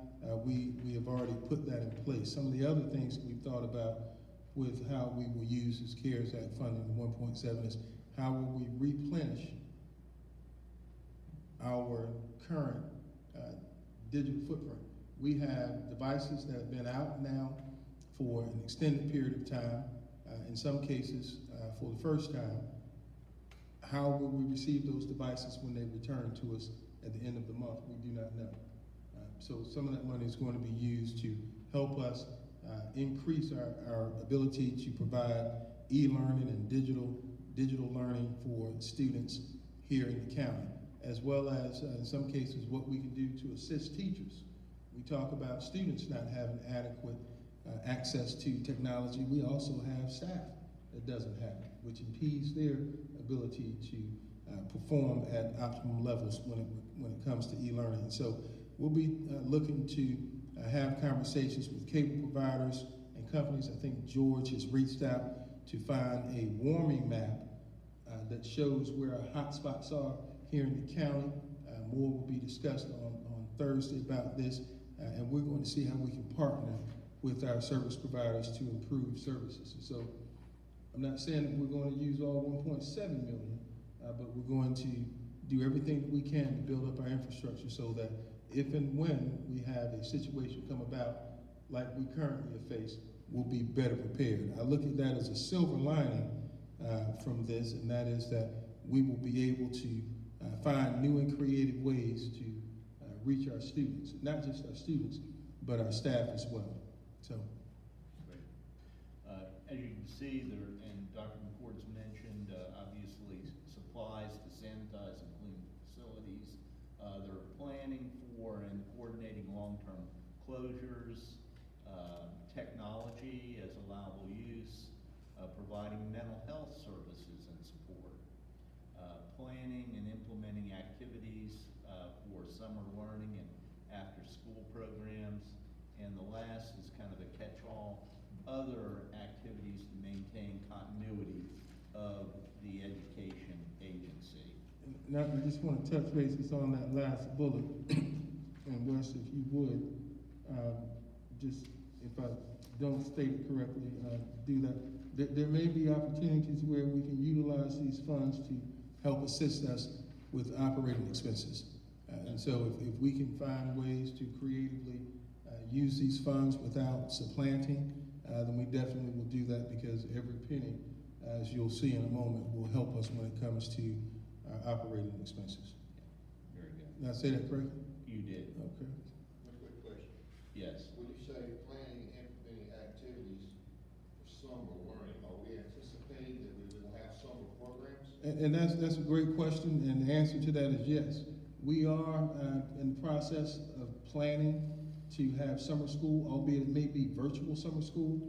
we have already put that in place. Some of the other things we've thought about with how we will use this CARES Act funding, the 1.7, is how will we replenish our current digital footprint. We have devices that have been out now for an extended period of time, in some cases for the first time. How will we receive those devices when they return to us at the end of the month? We do not know. So some of that money is going to be used to help us increase our ability to provide e-learning and digital learning for students here in the county, as well as in some cases what we can do to assist teachers. We talk about students not having adequate access to technology. We also have staff that doesn't have it, which impedes their ability to perform at optimal levels when it comes to e-learning. And so we'll be looking to have conversations with cable providers and companies. I think George has reached out to find a warming map that shows where our hotspots are here in the county. More will be discussed on Thursday about this, and we're going to see how we can partner with our service providers to improve services. And so I'm not saying that we're going to use all 1.7 million, but we're going to do everything that we can to build up our infrastructure so that if and when we have a situation come about like we currently are faced, we'll be better prepared. I look at that as a silver lining from this, and that is that we will be able to find new and creative ways to reach our students, not just our students, but our staff as well. So, Great. As you can see, there, and Dr. McCord's mentioned, obviously supplies to sanitize and clean facilities. They're planning for and coordinating long-term closures, technology as allowable use, providing mental health services and support, planning and implementing activities for summer learning and after-school programs, and the last is kind of a catch-all, other activities to maintain continuity of the education agency. now I just want to touch bases on that last bullet, and Wes, if you would, just if I don't state it correctly, do that. There may be opportunities where we can utilize these funds to help assist us with operating expenses. And so if we can find ways to creatively use these funds without supplanting, then we definitely will do that, because every penny, as you'll see in a moment, will help us when it comes to our operating expenses. Very good. Did I say that correctly? You did. Okay. One quick question. Yes. When you say planning and implementing activities for summer learning, are we anticipating that we will have summer programs? And that's a great question, and the answer to that is yes. We are in the process of planning to have summer school, albeit it may be virtual summer school,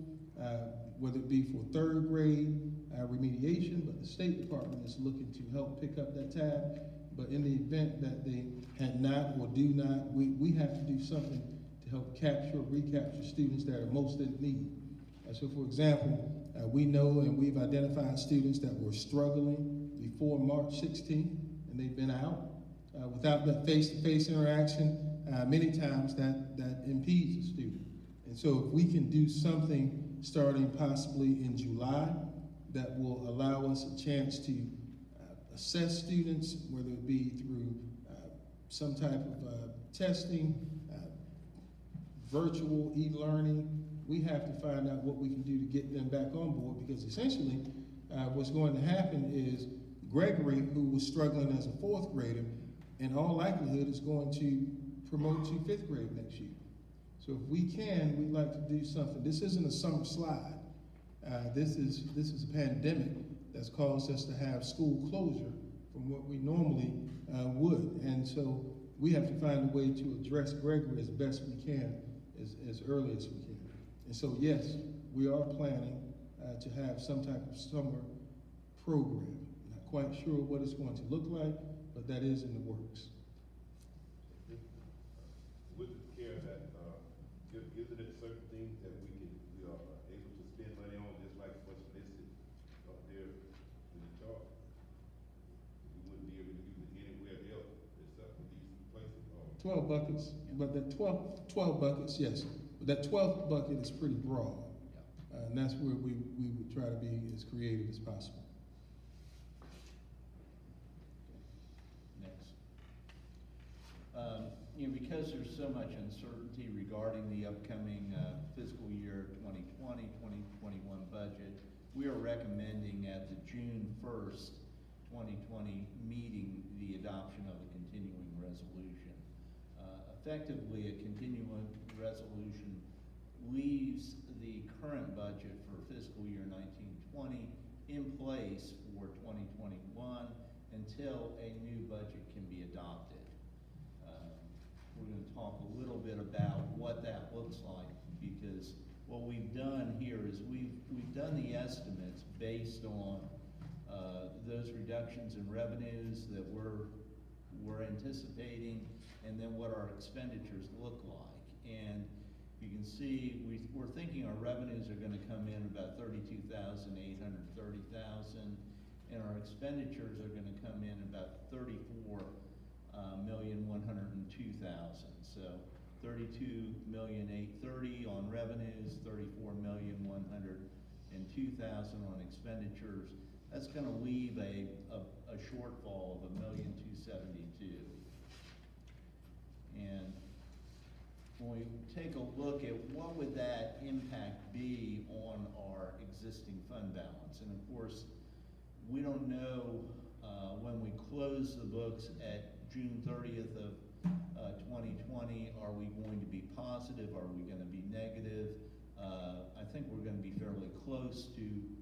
whether it be for third grade remediation, but the State Department is looking to help pick up that tab. But in the event that they had not or do not, we have to do something to help capture or recapture students that are most in need. So for example, we know and we've identified students that were struggling before March 16th, and they've been out. Without that face-to-face interaction, many times that impedes a student. And so if we can do something starting possibly in July that will allow us a chance to assess students, whether it be through some type of testing, virtual e-learning, we have to find out what we can do to get them back on board, because essentially what's going to happen is Gregory, who was struggling as a fourth grader, in all likelihood is going to promote to fifth grade next year. So if we can, we'd like to do something. This isn't a summer slide. This is a pandemic that's caused us to have school closure from what we normally would. And so we have to find a way to address Gregory as best we can, as early as we can. And so yes, we are planning to have some type of summer program. Not quite sure what it's going to look like, but that is in the works. With the CARES Act, isn't it certain things that we are able to spend money on, just like what's listed up there in the chart? We wouldn't be able to use it anywhere else except for these places, or? 12 buckets, but that 12 buckets, yes. But that 12th bucket is pretty broad. And that's where we would try to be as creative as possible. Next. you know, because there's so much uncertainty regarding the upcoming fiscal year 2020, 2021 budget, we are recommending at the June 1st, 2020 meeting, the adoption of a continuing resolution. Effectively, a continuing resolution leaves the current budget for fiscal year 1920 in place for 2021 until a new budget can be adopted. We're gonna talk a little bit about what that looks like, because what we've done here is we've done the estimates based on those reductions in revenues that we're anticipating, and then what our expenditures look like. And you can see we're thinking our revenues are gonna come in about 32,830,000, and our expenditures are gonna come in about 34,102,000. So 32,830,000 on revenues, 34,102,000 on expenditures. That's gonna leave a shortfall of 1,272,000. And when we take a look at what would that impact be on our existing fund balance, and of course, we don't know when we close the books at June 30th of 2020, are we going to be positive, are we gonna be negative? I think we're gonna be fairly close to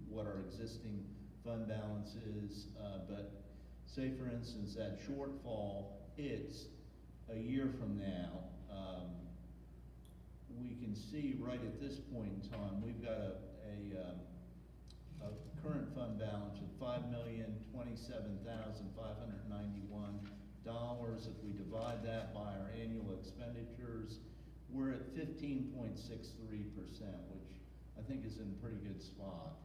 what our existing fund balance is, but say for instance, that shortfall hits a year from now, we can see right at this point in time, we've got a current fund balance of $5,027,591. If we divide that by our annual expenditures, we're at 15.63%, which I think is in a pretty good spot.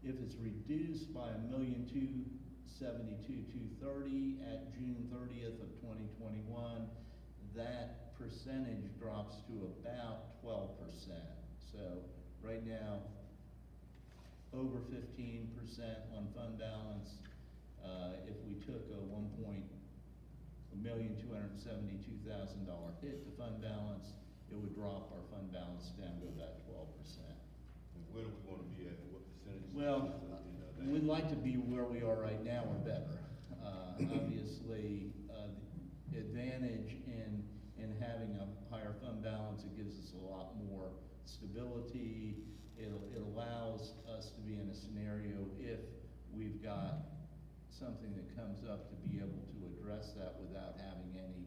If it's reduced by 1,272,230 at June 30th of 2021, that percentage drops to about 12%. So right now, over 15% on fund balance. If we took a $1,272,000 hit to fund balance, it would drop our fund balance down to about 12%. And where do we wanna be at, what percentage? Well, we'd like to be where we are right now or better. Obviously, the advantage in having a higher fund balance, it gives us a lot more stability. It allows us to be in a scenario if we've got something that comes up to be able to address that without having any,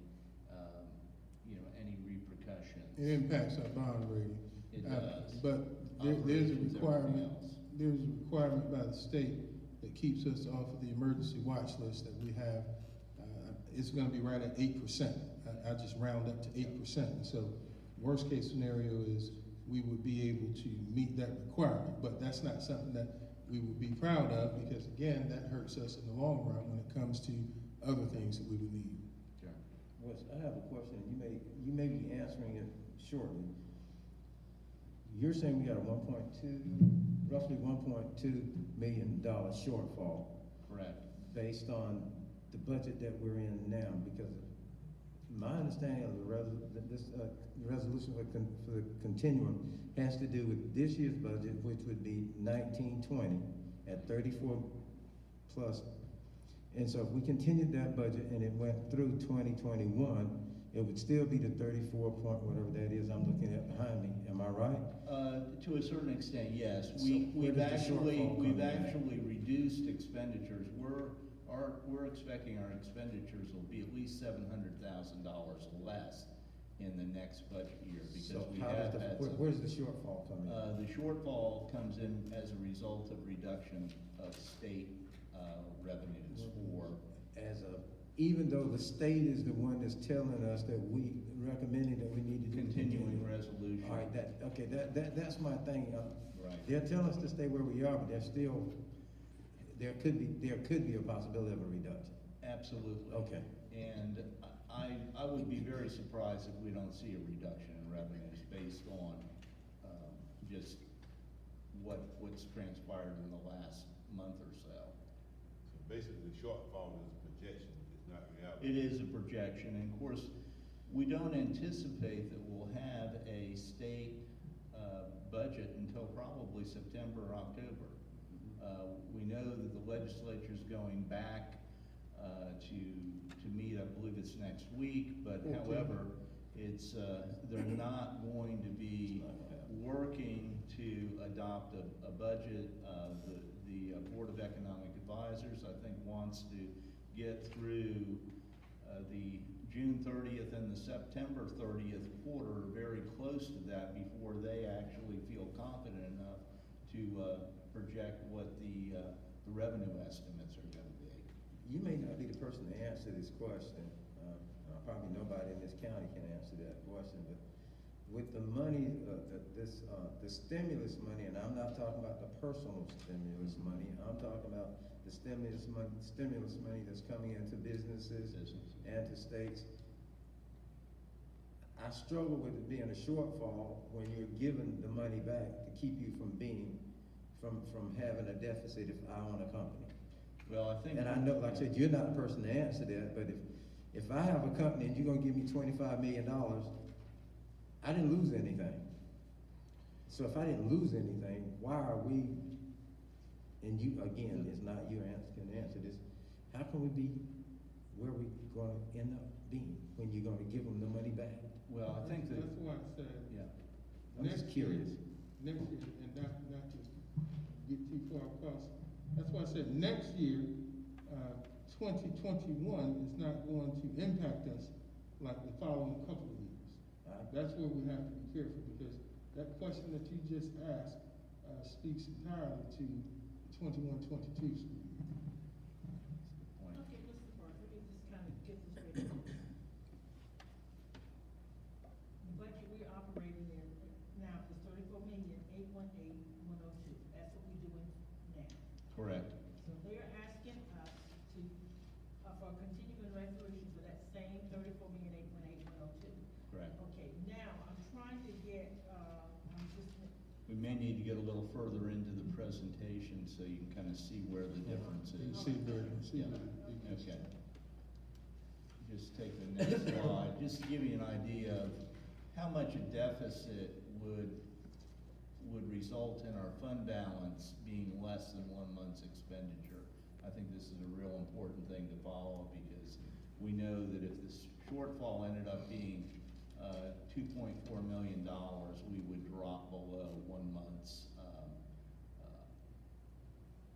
any repercussions. It impacts our bond rating. It does. But there's a Operations, requirement, everything else. there's a requirement by the state that keeps us off of the emergency watch list that we have. It's gonna be right at 8%. I just round up to 8%. And so worst case scenario is we would be able to meet that requirement, but that's not something that we would be proud of, because again, that hurts us in the long run when it comes to other things that we would need. Sure. Wes, I have a question, you may be answering it shortly. You're saying we got a roughly $1.2 million shortfall Correct. based on the budget that we're in now, because my understanding of the resolution for the continuum has to do with this year's budget, which would be 1920 at 34 plus. And so if we continued that budget and it went through 2021, it would still be the 34 point whatever that is I'm looking at behind me. Am I right? To a certain extent, yes. So where We've does the shortfall come in? actually reduced expenditures. We're expecting our expenditures will be at least $700,000 less in the next budget year, because So we how have does had the, some. where's the shortfall coming in? The shortfall comes in as a result of reduction of state, revenues for. Even though the state is the one that's telling us that we recommending that we need to do. Continuing resolution. All right, that's my thing. Right. They're telling us to stay where we are, but there could be a possibility of a reduction. Absolutely. Okay. And I would be very surprised if we don't see a reduction in revenues based on, just what's transpired in the last month or so. So basically, the shortfall is a projection, it's not reality. It is a projection, and of course, We don't anticipate that we'll have a state, budget until probably September or October. We know that the legislature's going back, to meet, I believe it's next week, but Okay. however, it's, they're not going to be working to adopt a budget. The Board of Economic Advisors, I think, wants to get through, the June 30th and the September 30th quarter, very close to that, before they actually feel confident enough to, project what the revenue estimates are gonna be. You may not be the person to answer this question. Probably nobody in this county can answer that question, but with the money, the stimulus money, and I'm not talking about the personal stimulus money, I'm talking about the stimulus money that's coming into businesses and to states. I struggle with it being a shortfall when you're giving the money back to keep you from having a deficit if I own a company. Well, I think. And I know, like I said, you're not the person to answer that, but if I have a company and you're gonna give me $25 million, I didn't lose anything. So if I didn't lose anything, why are we, and you, again, it's not your answer, can answer this, how can we be where we gonna end up being when you're gonna give them the money back? Well, I think that, That's why I said, yeah, I'm just curious. next year, and not to get too far across, that's why I said next year, 2021 is not going to impact us like the following couple of years. That's where we have to be careful, because that question that you just asked, speaks entirely to the 21-22 school year. point. Okay, Mr. Burke, let me just kind of get this straight. The budget we're operating in now is 34,818,102. That's what we're doing now. Correct. So they're asking us to, for a continuing resolution for that same 34,818,102. Correct. Okay, now, I'm trying to get, I'm just, We may need to get a little further into the presentation so you can kind of see where the difference You is. see where, Yeah. Okay. Just take the next slide, just to give you an idea of how much a deficit would result in our fund balance being less than 1 month's expenditure. I think this is a real important thing to follow, because we know that if this shortfall ended up being $2.4 million, we would drop below 1 month's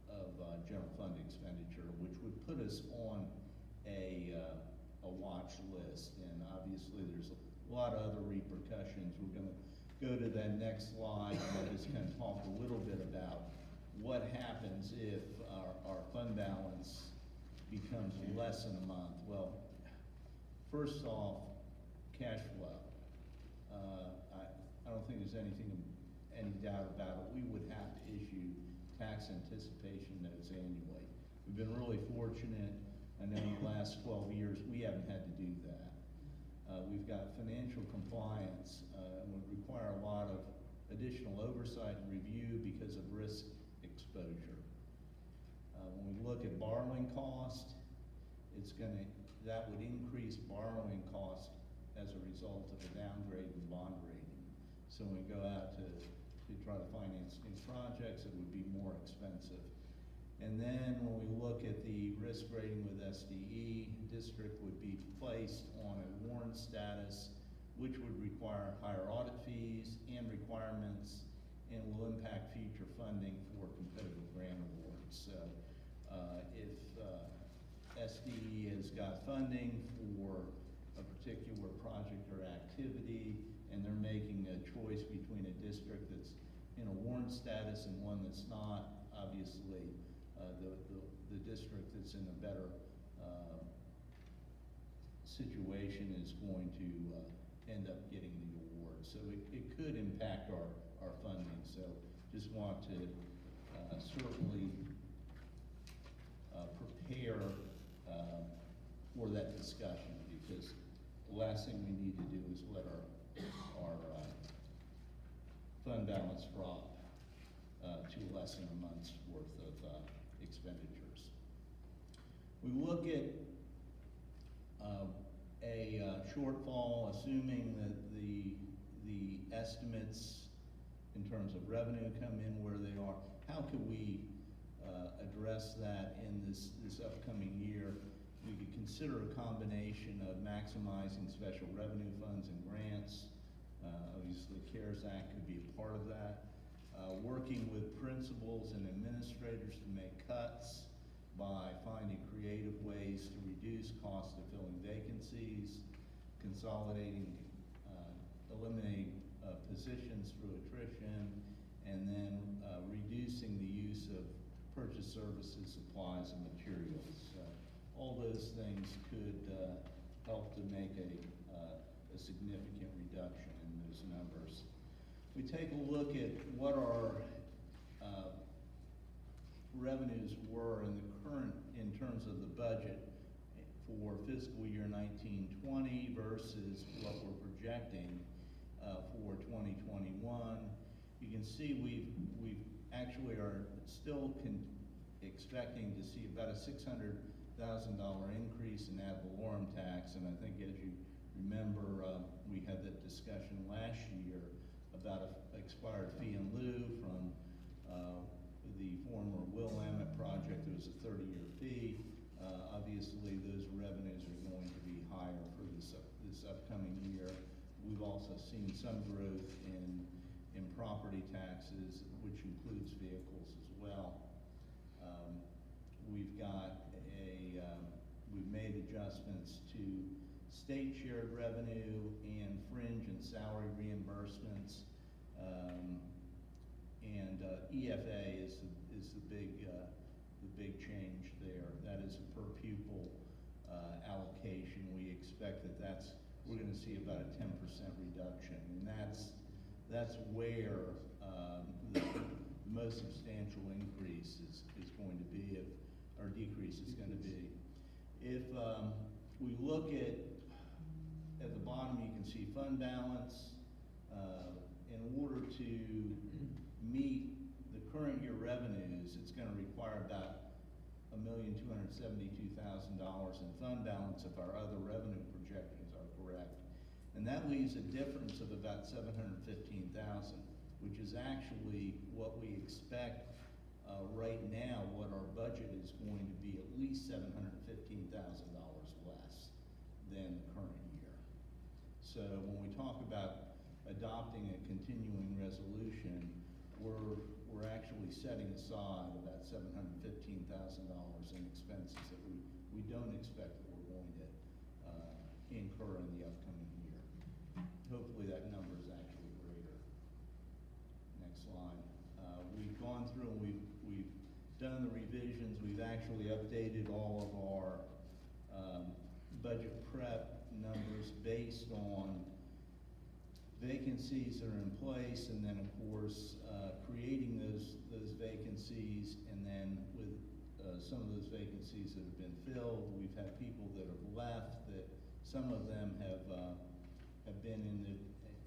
of general fund expenditure, which would put us on a watch list. And obviously, there's a lot of other repercussions. We're gonna go to that next slide and just kind of talk a little bit about what happens if our fund balance becomes less than a month. Well, first off, cash flow. I don't think there's any doubt about it. We would have to issue tax anticipation notes annually. We've been really fortunate. I know in the last 12 years, we haven't had to do that. We've got financial compliance, and would require a lot of additional oversight and review because of risk exposure. When we look at borrowing cost, that would increase borrowing cost as a result of a downgrade in bond rating. So when we go out to try to finance new projects, it would be more expensive. And then when we look at the risk rating with SDE, district would be placed on a warrant status, which would require higher audit fees and requirements, and will impact future funding for competitive grant awards. So if SDE has got funding for a particular project or activity, and they're making a choice between a district that's in a warrant status and one that's not, obviously, the district that's in a better situation is going to end up getting the award. So it could impact our funding. So just want to certainly prepare for that discussion, because the last thing we need to do is let our fund balance drop to less than a month's worth of expenditures. We look at shortfall, assuming that the estimates in terms of revenue come in where they are. How could we address that in this upcoming year? We could consider a combination of maximizing special revenue funds and grants. Obviously, CARES Act could be a part of that. Working with principals and administrators to make cuts by finding creative ways to reduce cost of filling vacancies, consolidating, eliminating positions through attrition, and then reducing the use of purchase services, supplies, and materials. All those things could help to make a significant reduction in those numbers. We take a look at what our revenues were in terms of the budget for fiscal year 1920 versus what we're projecting for 2021. You can see we actually are still expecting to see about a $600,000 increase in ad valorem tax, and I think as you remember, we had that discussion last year about an expired fee in lieu from the former Will Emmett project. There was a 30-year fee. Obviously, those revenues are going to be higher for this upcoming year. We've also seen some growth in property taxes, which includes vehicles as well. We've made adjustments to state shared revenue and fringe and salary reimbursements. EFA is the big change there. That is a per pupil allocation. We expect we're going to see about a 10% reduction, and that's where the most substantial increase is going to be, or decrease is going to be. If we look at the bottom, you can see fund balance. In order to meet the current year revenues, it's going to require about $1,272,000 in fund balance if our other revenue projections are correct. And that leaves a difference of about $715,000, which is actually what we expect right now. What our budget is going to be at least $715,000 less than the current year. So when we talk about adopting a continuing resolution, we're actually setting aside about $715,000 in expenses that we don't expect that we're going to incur in the upcoming year. Hopefully that number is actually greater. Next slide. We've gone through and we've done the revisions. We've actually updated all of our budget prep numbers based on vacancies that are in place, and then of course creating those vacancies, and then with some of those vacancies that have been filled, we've had people that have left, that some of them have been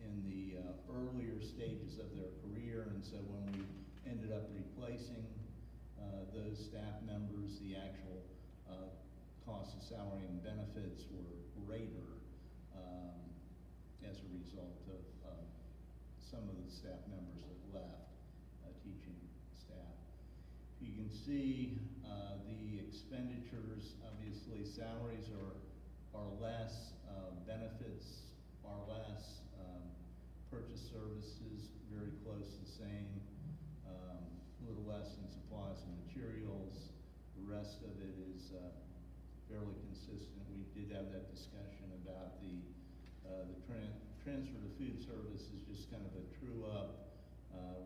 in the earlier stages of their career, and so when we ended up replacing those staff members, the actual cost of salary and benefits were greater as a result of some of the staff members that left, teaching staff. You can see the expenditures. Obviously, salaries are less, benefits are less, purchase services very close to the same, a little less in supplies and materials. The rest of it is fairly consistent. We did have that discussion about the transfer to food service is just kind of a true up.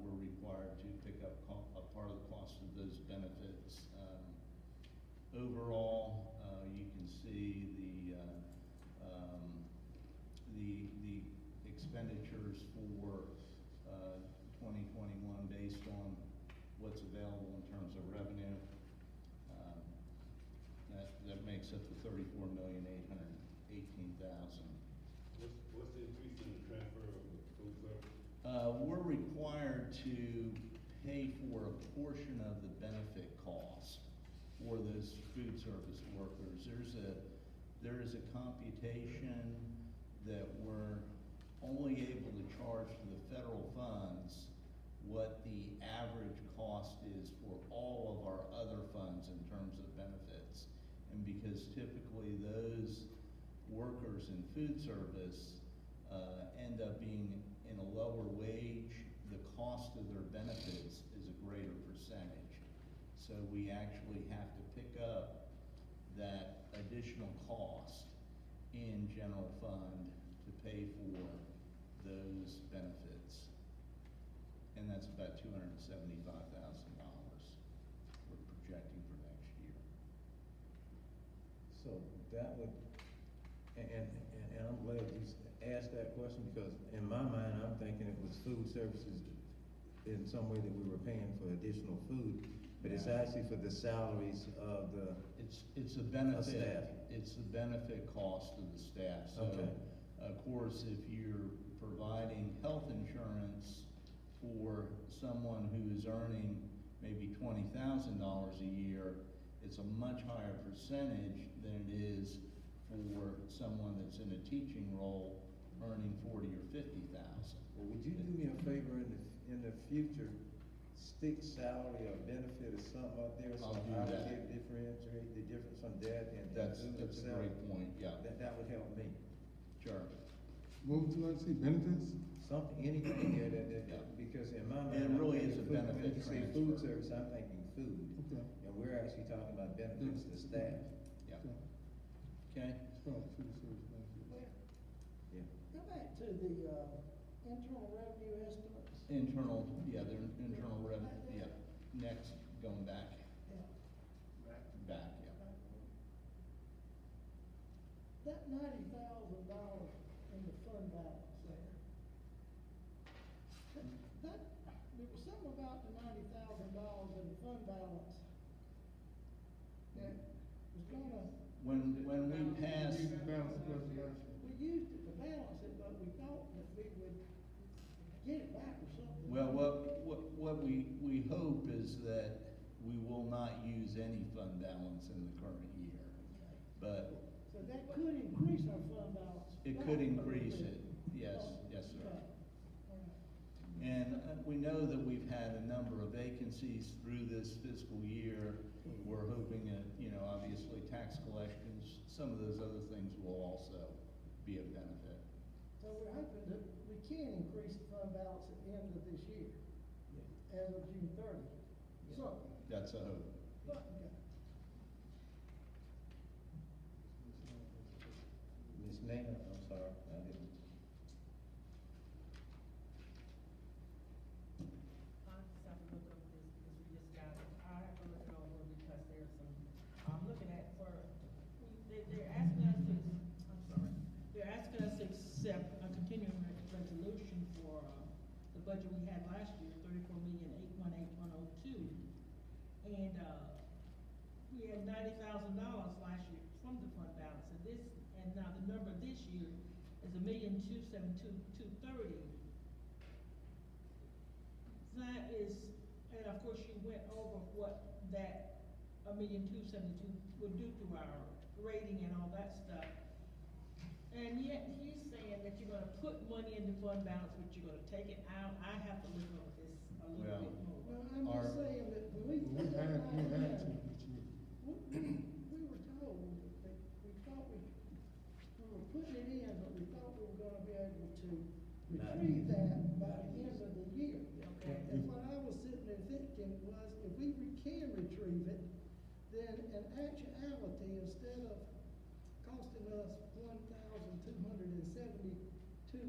We're required to pick up a part of the cost of those benefits. Overall, you can see the expenditures for 2021 based on what's available in terms of revenue. That makes up the $34,818,000. What's the increase in the transfer of the food service? We're required to pay for a portion of the benefit costs for those food service workers. there is a computation that we're only able to charge to the federal funds what the average cost is for all of our other funds in terms of benefits. And because typically those workers in food service, end up being in a lower wage, the cost of their benefits is a greater percentage. So we actually have to pick up that additional cost in general fund to pay for those benefits. And that's about $275,000 we're projecting for next year. So that would, and I'm glad you asked that question, because in my mind, I'm thinking it was food services in some way that we were paying for additional food, but it's actually for the salaries of the, It's a benefit, staff. it's the benefit cost of the staff. So, Okay. of course, if you're providing health insurance for someone who is earning maybe $20,000 a year, it's a much higher percentage than it is for someone that's in a teaching role earning 40 or 50,000. well, would you do me a favor in the future, stick salary or benefit or something up there, so I'll do I that. can differentiate the difference from that and That's food a itself? great point, yeah, That would help me. sure. What would you like to see, benefits? Something, anything there Yeah. because in my mind. It I'm really thinking is a food. benefit When you say food transfer. service, I'm thinking food, Okay, and we're actually talking about benefits to staff. Yeah. okay. Okay, It's probably food service benefits. Yeah. Go back to the, internal revenue estimates. internal, yeah, they're internal revenue, yeah, next, going back, Yeah. back, yeah. That $90,000 in the fund balance there. That, there was something about the $90,000 in the fund balance that was gonna, When we pass, Use the balance of reservation. we used it to balance it, but we thought that we would get it back or something. well, what we hope is that we will not use any fund balance in the current year. But So that could increase our fund balance. it back could a little increase bit. it, yes, yes, sir. Okay. All right. And we know that we've had a number of vacancies through this fiscal year. We're hoping that, obviously tax collections, some of those other things will also be a benefit. So we're hoping that we can increase the fund balance at the end of this year, as of June 30. So, That's a hope. okay. Ms. Nina, I'm sorry, I didn't. I just have to look over this because we just got it. I have to look it over because there's some, I'm looking at they're asking us to, I'm sorry, they're asking us to accept a continuing resolution for, the budget we had last year, 34,818,102. And, we had $90,000 last year from the fund balance, and now the number this year is $1,272,230. That is, and of course, you went over what that $1,272,000 would do to our rating and all that stuff. And yet, he's saying that you're gonna put money in the fund balance, but you're gonna take it out. I have to look over this a little Well, bit more. Well, I'm Our- just saying that when we. We put that add money to in, it each year. We were told that we thought we were putting it in, but we thought we were gonna be able to retrieve that by the end of the year. Okay. And what I was sitting there thinking was, if we can retrieve it, then in actuality, instead of costing us $1,272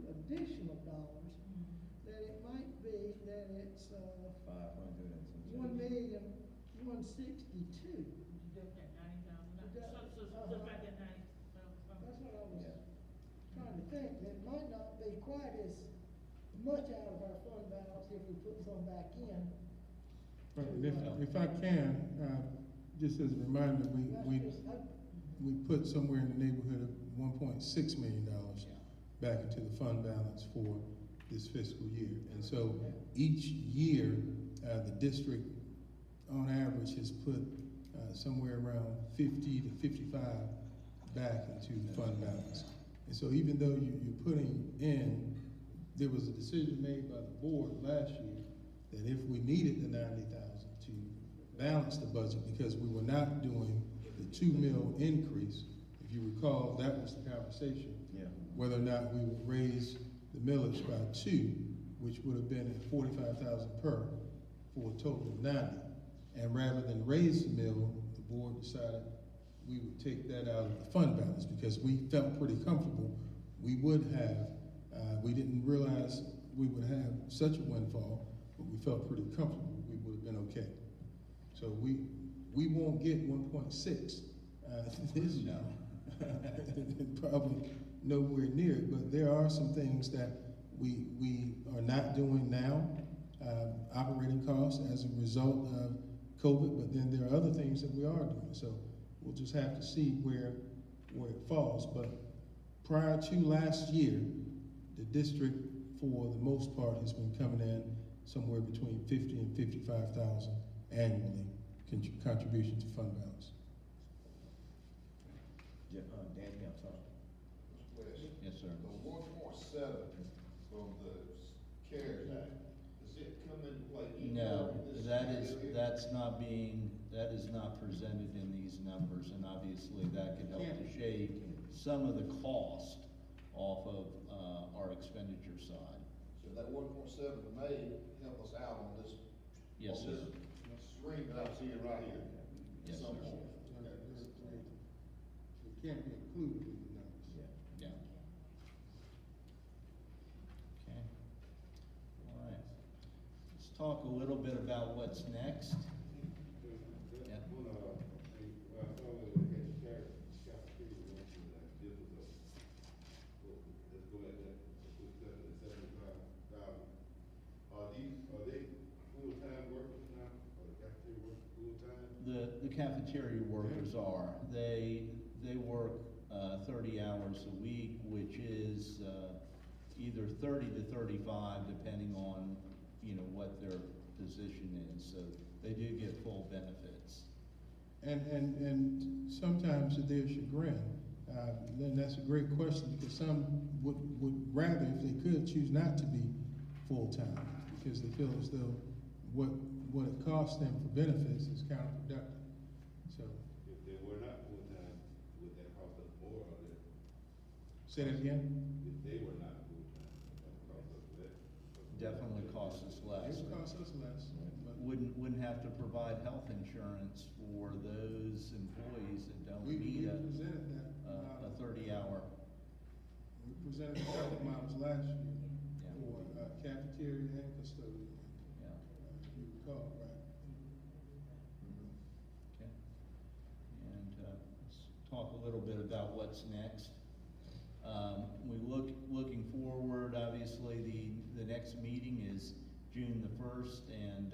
additional dollars, that it might be that it's, 500 and some. $1,162,000. You took that $90,000. So back that $90,000. That's what I was Yeah. trying to think, that it might not be quite as much out of our fund balance if we put some back in. Right, and if I can, just as a reminder, we put somewhere in the neighborhood of $1.6 million back into the fund balance for this fiscal year. And so each year, the district, on average, has put somewhere around $50 to $55 back into the fund balance. And so even though you're putting in, there was a decision made by the board last year that if we needed the 90,000 to balance the budget, because we were not doing the 2 mil increase, if you recall, that was the conversation. Yeah. Whether or not we would raise the millage by 2, which would have been at 45,000 per, for a total of 90. And rather than raise the mill, the board decided we would take that out of the fund balance, because we felt pretty comfortable we would have, we didn't realize we would have such a windfall, but we felt pretty comfortable we would have been okay. So we won't get 1.6 this year. Probably nowhere near it, but there are some things that we are not doing now, operating costs as a result of COVID, but then there are other things that we are doing. So we'll just have to see where it falls. But prior to last year, the district, for the most part, has been coming in somewhere between 50 and 55,000 annually contribution to fund balance. Danny, I'm sorry. Mr. West? Yes, sir. The 1.7 from the CARES Act, does it come into play? No, either in this year? that is not presented in these numbers, and obviously that could help to shave some of the cost off of, our expenditure side. So that 1.7 may help us out on this. Yes, on sir. this Screen that I'm seeing right here. Yes, At some sir. point. It can't be included in the numbers. Yeah. Okay. All right. Let's talk a little bit about what's next. Yeah. The cafeteria workers are, they work, 30 hours a week, which is, either 30 to 35, depending on, what their position is, so they do get full benefits. And sometimes to their chagrin, then that's a great question, because some would rather, if they could, choose not to be full-time, because they feel as though what it costs them for benefits is counterproductive. So, If they were not full-time, would that cost us more or less? say that again? If they were not full-time, that would cost us less? Definitely costs us less. It would cost us less, but Wouldn't have to provide health insurance for those employees that don't we meet presented that. a 30-hour. We presented the health models last year Yeah. for cafeteria and custodian. Yeah. If you recall, right? Okay. And let's talk a little bit about what's next. Looking forward, obviously, the next meeting is June the 1st, and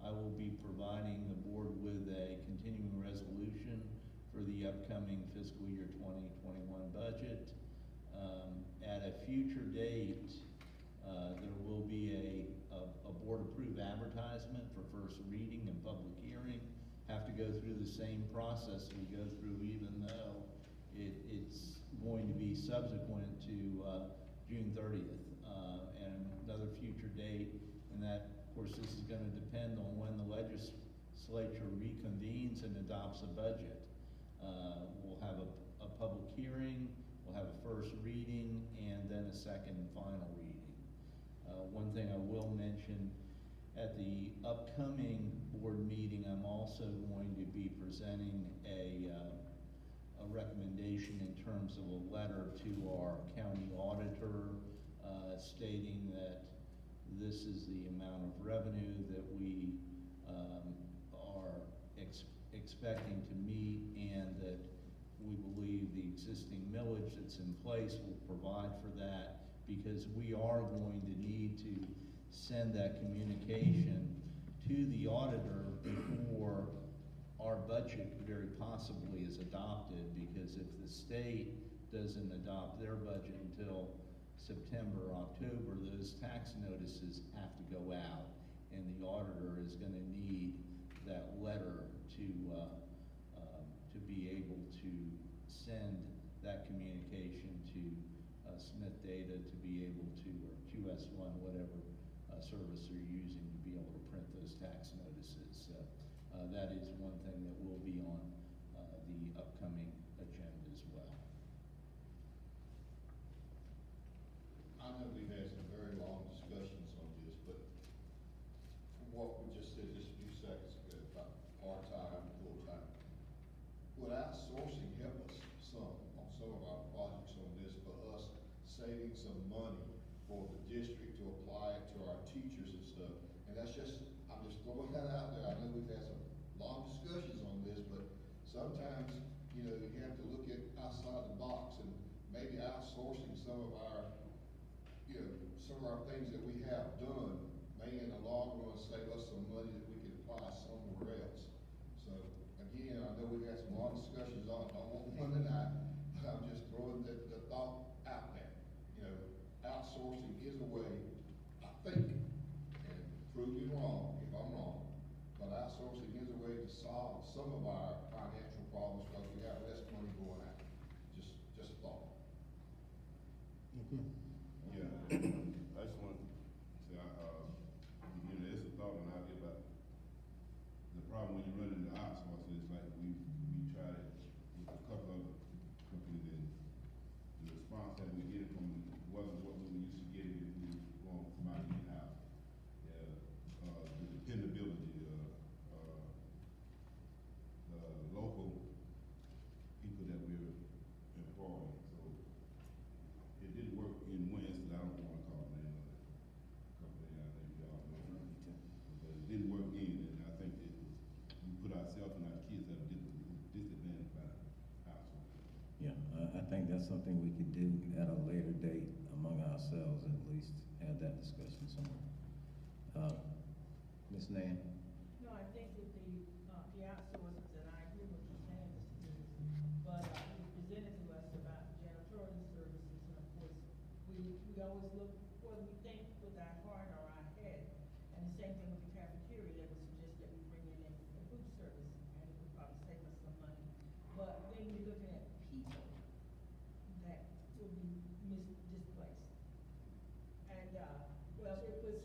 I will be providing the board with a continuing resolution for the upcoming fiscal year 2021 budget. At a future date, there will be a board-approved advertisement for first reading and public hearing. Have to go through the same process we go through, even though it's going to be subsequent to June 30th, and another future date. And that, of course, this is gonna depend on when the legislature reconvenes and adopts a budget. We'll have a public hearing, we'll have a first reading, and then a second and final reading. One thing I will mention, at the upcoming board meeting, I'm also going to be presenting a recommendation in terms of a letter to our county auditor, stating that this is the amount of revenue that we are expecting to meet, and that we believe the existing millage that's in place will provide for that, because we are going to need to send that communication to the auditor before our budget very possibly is adopted, because if the state doesn't adopt their budget until September, October, those tax notices have to go out, and the auditor is gonna need that letter to be able to send that communication to Smith Data to be able to, or QS1, whatever service they're using to be able to print those tax notices. So that is one thing that will be on the upcoming agenda as well. I know we've had some very long discussions on this, but from what we just said just a few seconds ago about part-time, full-time, would outsourcing help us some on some of our projects on this for us saving some money for the district to apply it to our teachers and stuff? And that's just, I'm just throwing that out there. I know we've had some long discussions on this, but sometimes, you know, you have to look at outside the box and maybe outsourcing some of our, you know, some of our things that we have done may in the long run save us some money that we could apply somewhere else. So, again, I know we've had some long discussions on it, I won't one tonight, but I'm just throwing the thought out there. You know, outsourcing is a way, I think, and prove me wrong if I'm wrong, but outsourcing is a way to solve some of our financial problems because we have less money going out. Just a thought. Okay. Yeah, I just want to say, you know, it's a thought when I get about the problem when you run into outsourcing. It's like we tried it with a couple of companies, and the response that we get from them wasn't what we used to get if we were going from out in-house. Yeah, the dependability, the local people that we're employing. So it didn't work in one instance. I don't want to call the name of the company. I think y'all know. But it didn't work in, and I think that we put ourselves and our kids at a disadvantage by outsourcing. Yeah, I think that's something we could do at a later date among ourselves, at least, have that discussion somewhere. Ms. Nan? No, I think with the outsources, and I agree with you saying, Mr. Davis, but it was presented to us about janitorial services, and of course, we always look what we think with our heart or our head. And the same thing with the cafeteria, they would suggest that we bring in a food service, and it would probably save us some money. But then you're looking at people that would be displaced. And, well, it was,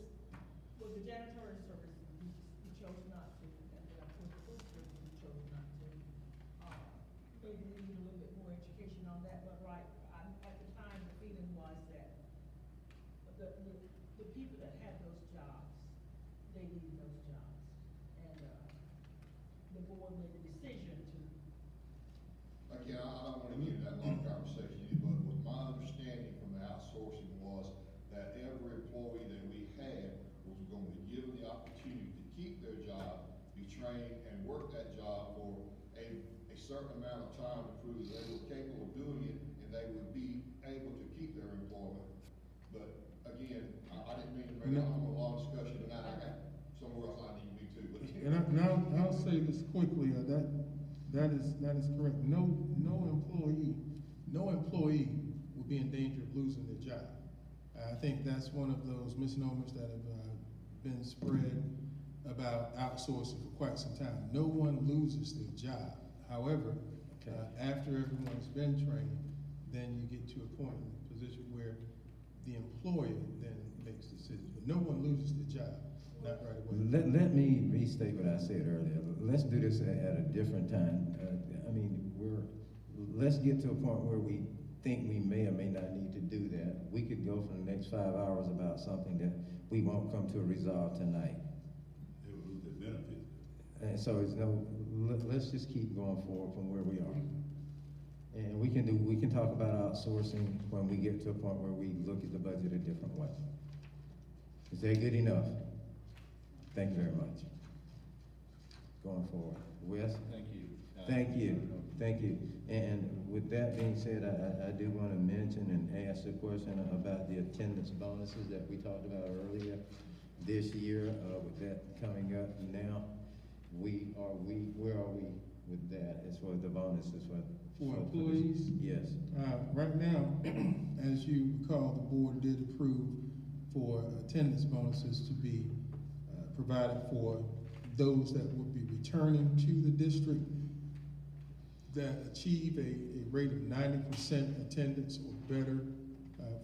with the janitorial services, we chose not to, and then of course, the food service, we chose not to. Maybe we need a little bit more education on that, but at the time, the feeling was that the people that had those jobs, they needed those jobs. And, the board made a decision to. Again, I don't want to get into that long conversation, but with my understanding from the outsourcing was that every employee that we had was going to be given the opportunity to keep their job, be trained, and work that job for a certain amount of time to prove that they were capable of doing it, and they would be able to keep their employment. But again, I didn't mean to bring on a long discussion tonight. I got somewhere else I need to be too, but. And I'll say this quickly, that is correct. No employee will be in danger of losing their job. I think that's one of those misnomers that have been spread about outsourcing for quite some time. No one loses their job. However, after everyone's been trained, then you get to a point in the position where the employer then makes decisions. But no one loses their job, not right away. Let me restate what I said earlier. Let's do this at a different time. Let's get to a point where we think we may or may not need to do that. We could go for the next 5 hours about something that we won't come to a resolve tonight. They would lose their benefits. And so let's just keep going forward from where we are. And we can talk about outsourcing when we get to a point where we look at the budget a different way. Is that good enough? Thank you very much. Going forward. Wes? Thank you. Thank you. And with that being said, I do want to mention and ask a question about the attendance bonuses that we talked about earlier this year, with that coming up now. Where are we with that as far as the bonuses For employees? Yes. Right now, as you recall, the board did approve for attendance bonuses to be provided for those that would be returning to the district. that achieve a rate of 90% attendance or better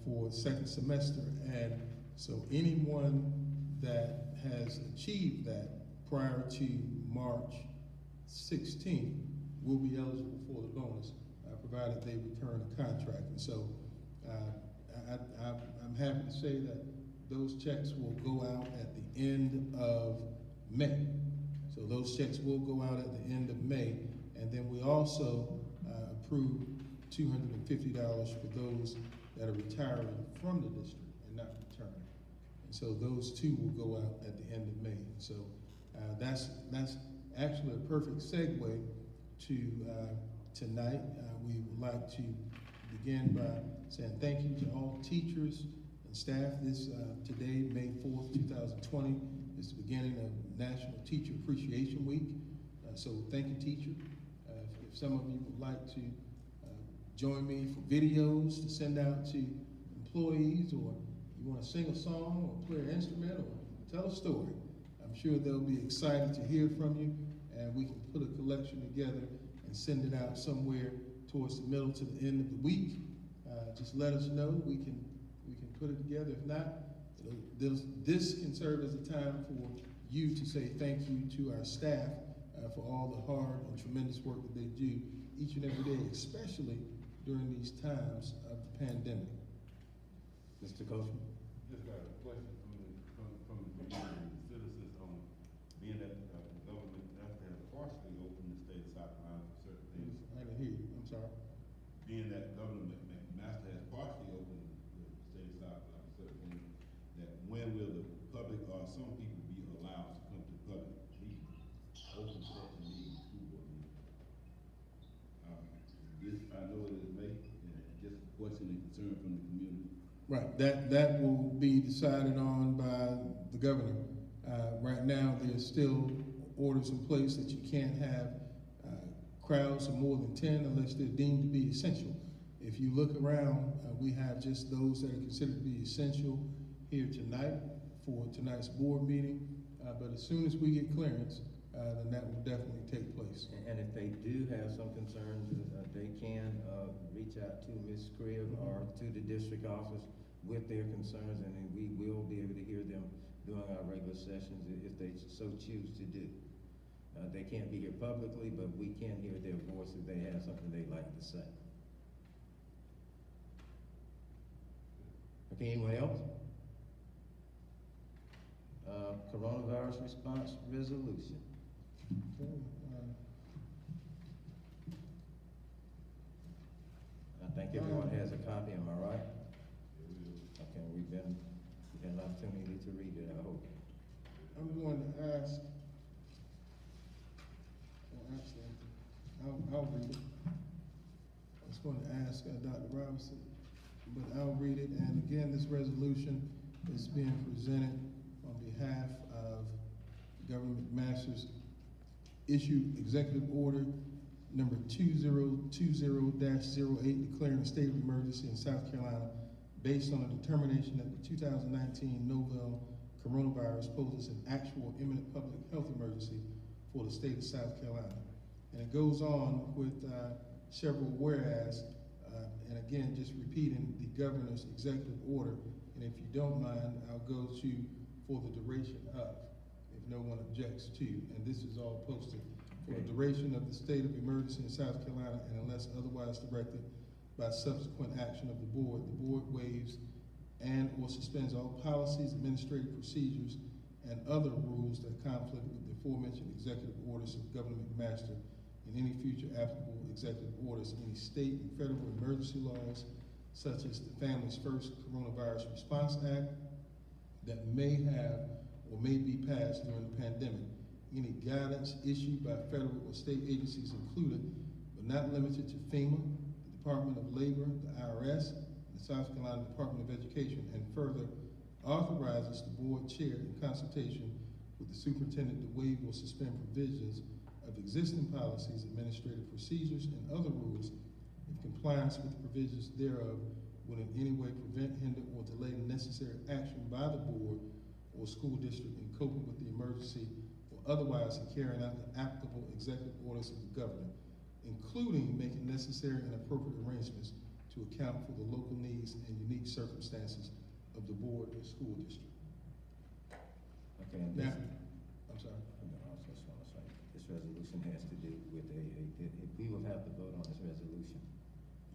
for second semester. And so anyone that has achieved that prior to March 16th will be eligible for the bonus, provided they return a contract. And so I'm happy to say that those checks will go out at the end of May. So those checks will go out at the end of May. And then we also approved $250 for those that are retiring from the district and not returning. And so those two will go out at the end of May. So that's actually a perfect segue to tonight. We would like to begin by saying thank you to all teachers and staff. Today, May 4th, 2020, is the beginning of National Teacher Appreciation Week. So thank you, teacher. If some of you would like to join me for videos to send out to employees, or you want to sing a song or play an instrument or tell a story, I'm sure they'll be excited to hear from you, and we can put a collection together and send it out somewhere towards the middle to the end of the week. Just let us know. We can put it together. If not, this can serve as a time for you to say thank you to our staff for all the hard and tremendous work that they do each and every day, especially during these times of the pandemic. Mr. Coachman? Just got a question from the community, the citizens on being that the government has to have partially opened the state of South Carolina for certain things. I didn't hear you. I'm sorry. Being that government master has partially opened the state of South Carolina for certain things, that when will the public or some people be allowed to come to public meetings, open session meetings, school board meetings? This, I know it is May, and just a question and concern from the community. Right, that will be decided on by the governor. Right now, there's still orders in place that you can't have crowds of more than 10 unless they're deemed to be essential. If you look around, we have just those that are considered to be essential here tonight for tonight's board meeting. But as soon as we get clearance, then that will definitely take place. And if they do have some concerns, they can reach out to Ms. Cribb or to the district office with their concerns, and then we will be able to hear them during our regular sessions if they so choose to do. They can't be here publicly, but we can hear their voice if they have something they'd like to say. Okay, anyone else? Coronavirus response resolution. Okay, I think everyone has a copy, am I right? Okay, we've had an opportunity to read it, I hope. I'm going to ask, well, actually, I'll read it. I was going to ask Dr. Robinson, but I'll read it. And again, this resolution is being presented on behalf of Government Masters issued Executive Order number 2020-08 declaring a state of emergency in South Carolina based on a determination that the 2019 novel coronavirus poses an actual imminent public health emergency for the state of South Carolina. And it goes on with several whereas, and again, just repeating the governor's executive order. And if you don't mind, I'll go to for the duration of, if no one objects to, and this is all posted for the duration of the state of emergency in South Carolina, and unless otherwise directed by subsequent action of the board waives and or suspends all policies, administrative procedures, and other rules that conflict with the aforementioned executive orders of Government Master and any future applicable executive orders, any state and federal emergency laws, such as the Families First Coronavirus Response Act that may have or may be passed during the pandemic, any guidance issued by federal or state agencies included, but not limited to FEMA, the Department of Labor, the IRS, and the South Carolina Department of Education, and further authorizes the board chair in consultation with the superintendent to waive or suspend provisions of existing policies, administrative procedures, and other rules if compliance with the provisions thereof would in any way prevent, hinder, or delay necessary action by the board or school district in coping with the emergency or otherwise in carrying out the applicable executive orders of the governor. including making necessary and appropriate arrangements to account for the local needs and unique circumstances of the board and school district. Okay, and Now, this, I'm sorry. I just wanna say, this resolution has to do with we will have to vote on this resolution.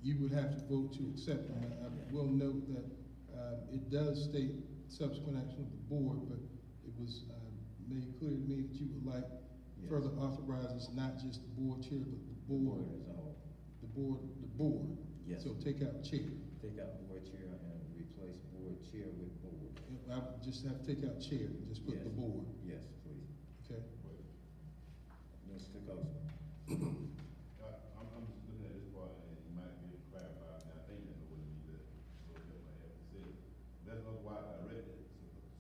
You would have to vote to accept, and I will note that, it does state subsequent action of the board, but it was, made clear to me that you would like Yes. further authorizes not just the board chair, but the board, As a whole. the board. Yes. So take out chair. Take out board chair and replace board chair with board. I would just have to take out chair and just put the Yes. board, Yes, please. okay? Mr. Coachman. I'm just looking at this part, and you might be able to clarify, and I think that's what it means, that, what that might have to say. That's not why I read it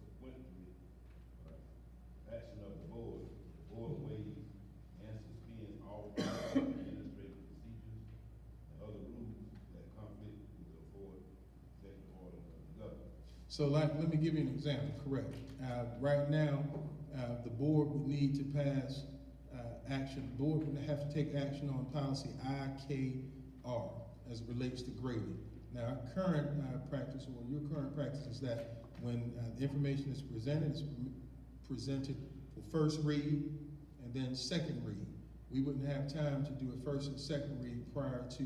sequentially. Action of the board waives and suspends all administrative procedures and other rules that conflict with the board executive order of the governor. So let me give you an example, correct. Right now, the board would need to pass, action, the board would have to take action on policy IKR as it relates to grading. Now, our current, practice, or your current practice is that when, the information is presented, it's presented for first read and then second read. We wouldn't have time to do a first and second read prior to,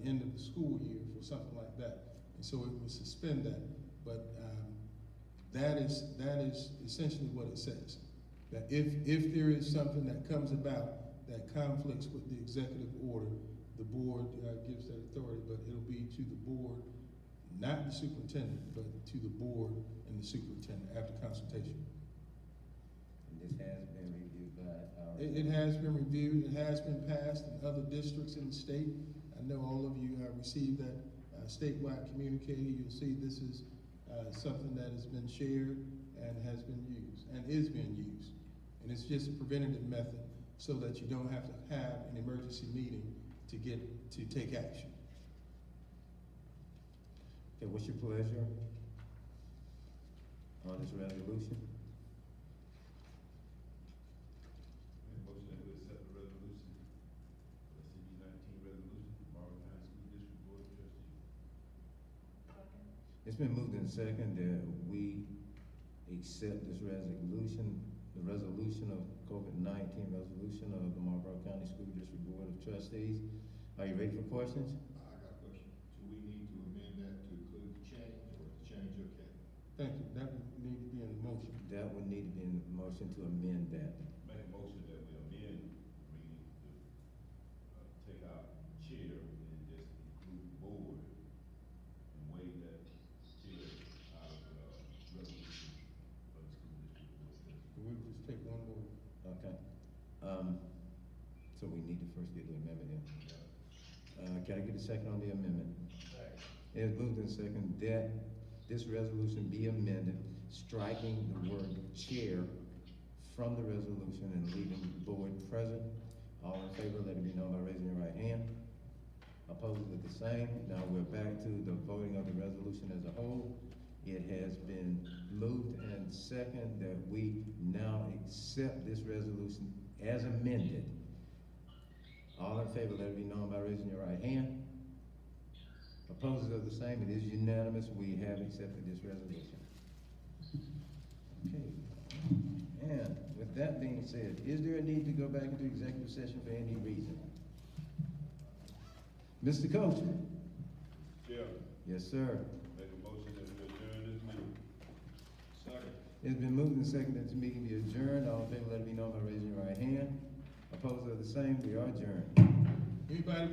the end of the school year for something like that. And so it would suspend that. But that is essentially what it says. That if there is something that comes about that conflicts with the executive order, the board gives that authority, but it'll be to the board, not the superintendent, but to the board and the superintendent after consultation. And this has been reviewed by our. It has been reviewed, it has been passed in other districts in the state. I know all of you have received that statewide communique. You'll see this is something that has been shared and has been used, and is being used. And it's just a preventative method so that you don't have to have an emergency meeting to take action. Okay, what's your pleasure on this resolution? Make a motion that we accept the resolution, the CB 19 resolution, Marlboro County School District Board of Trustees. It's been moved in second that we accept this resolution, the resolution of COVID-19 resolution of the Marlboro County School District Board of Trustees. Are you ready for questions? I got a question. Do we need to amend that to include the change, or the change okay? Thank you. That would need to be in the motion. That would need to be in the motion to amend that. Make a motion that we amend, reading to, take out chair and just include board and waive that chair out of, resolution for the school district board of trustees. We'll just take one more. Okay. So we need to first get the amendment in. Can I get a second on the amendment? It is moved in second that this resolution be amended, striking the word chair from the resolution and leaving board present. All in favor, let it be known by raising your right hand. Opposed with the same. Now we're back to the voting of the resolution as a whole. It has been moved and second that we now accept this resolution as amended. All in favor, let it be known by raising your right hand. Opposed of the same, it is unanimous, we have accepted this resolution. Okay, and with that being said, is there a need to go back into executive session for any reason? Mr. Coachman? Chairman, Yes, sir. make a motion that we adjourn this meeting. Second. It's been moved and seconded that this meeting be adjourned. All in favor, let it be known by raising your right hand. Opposed of the same, we are adjourned. Anybody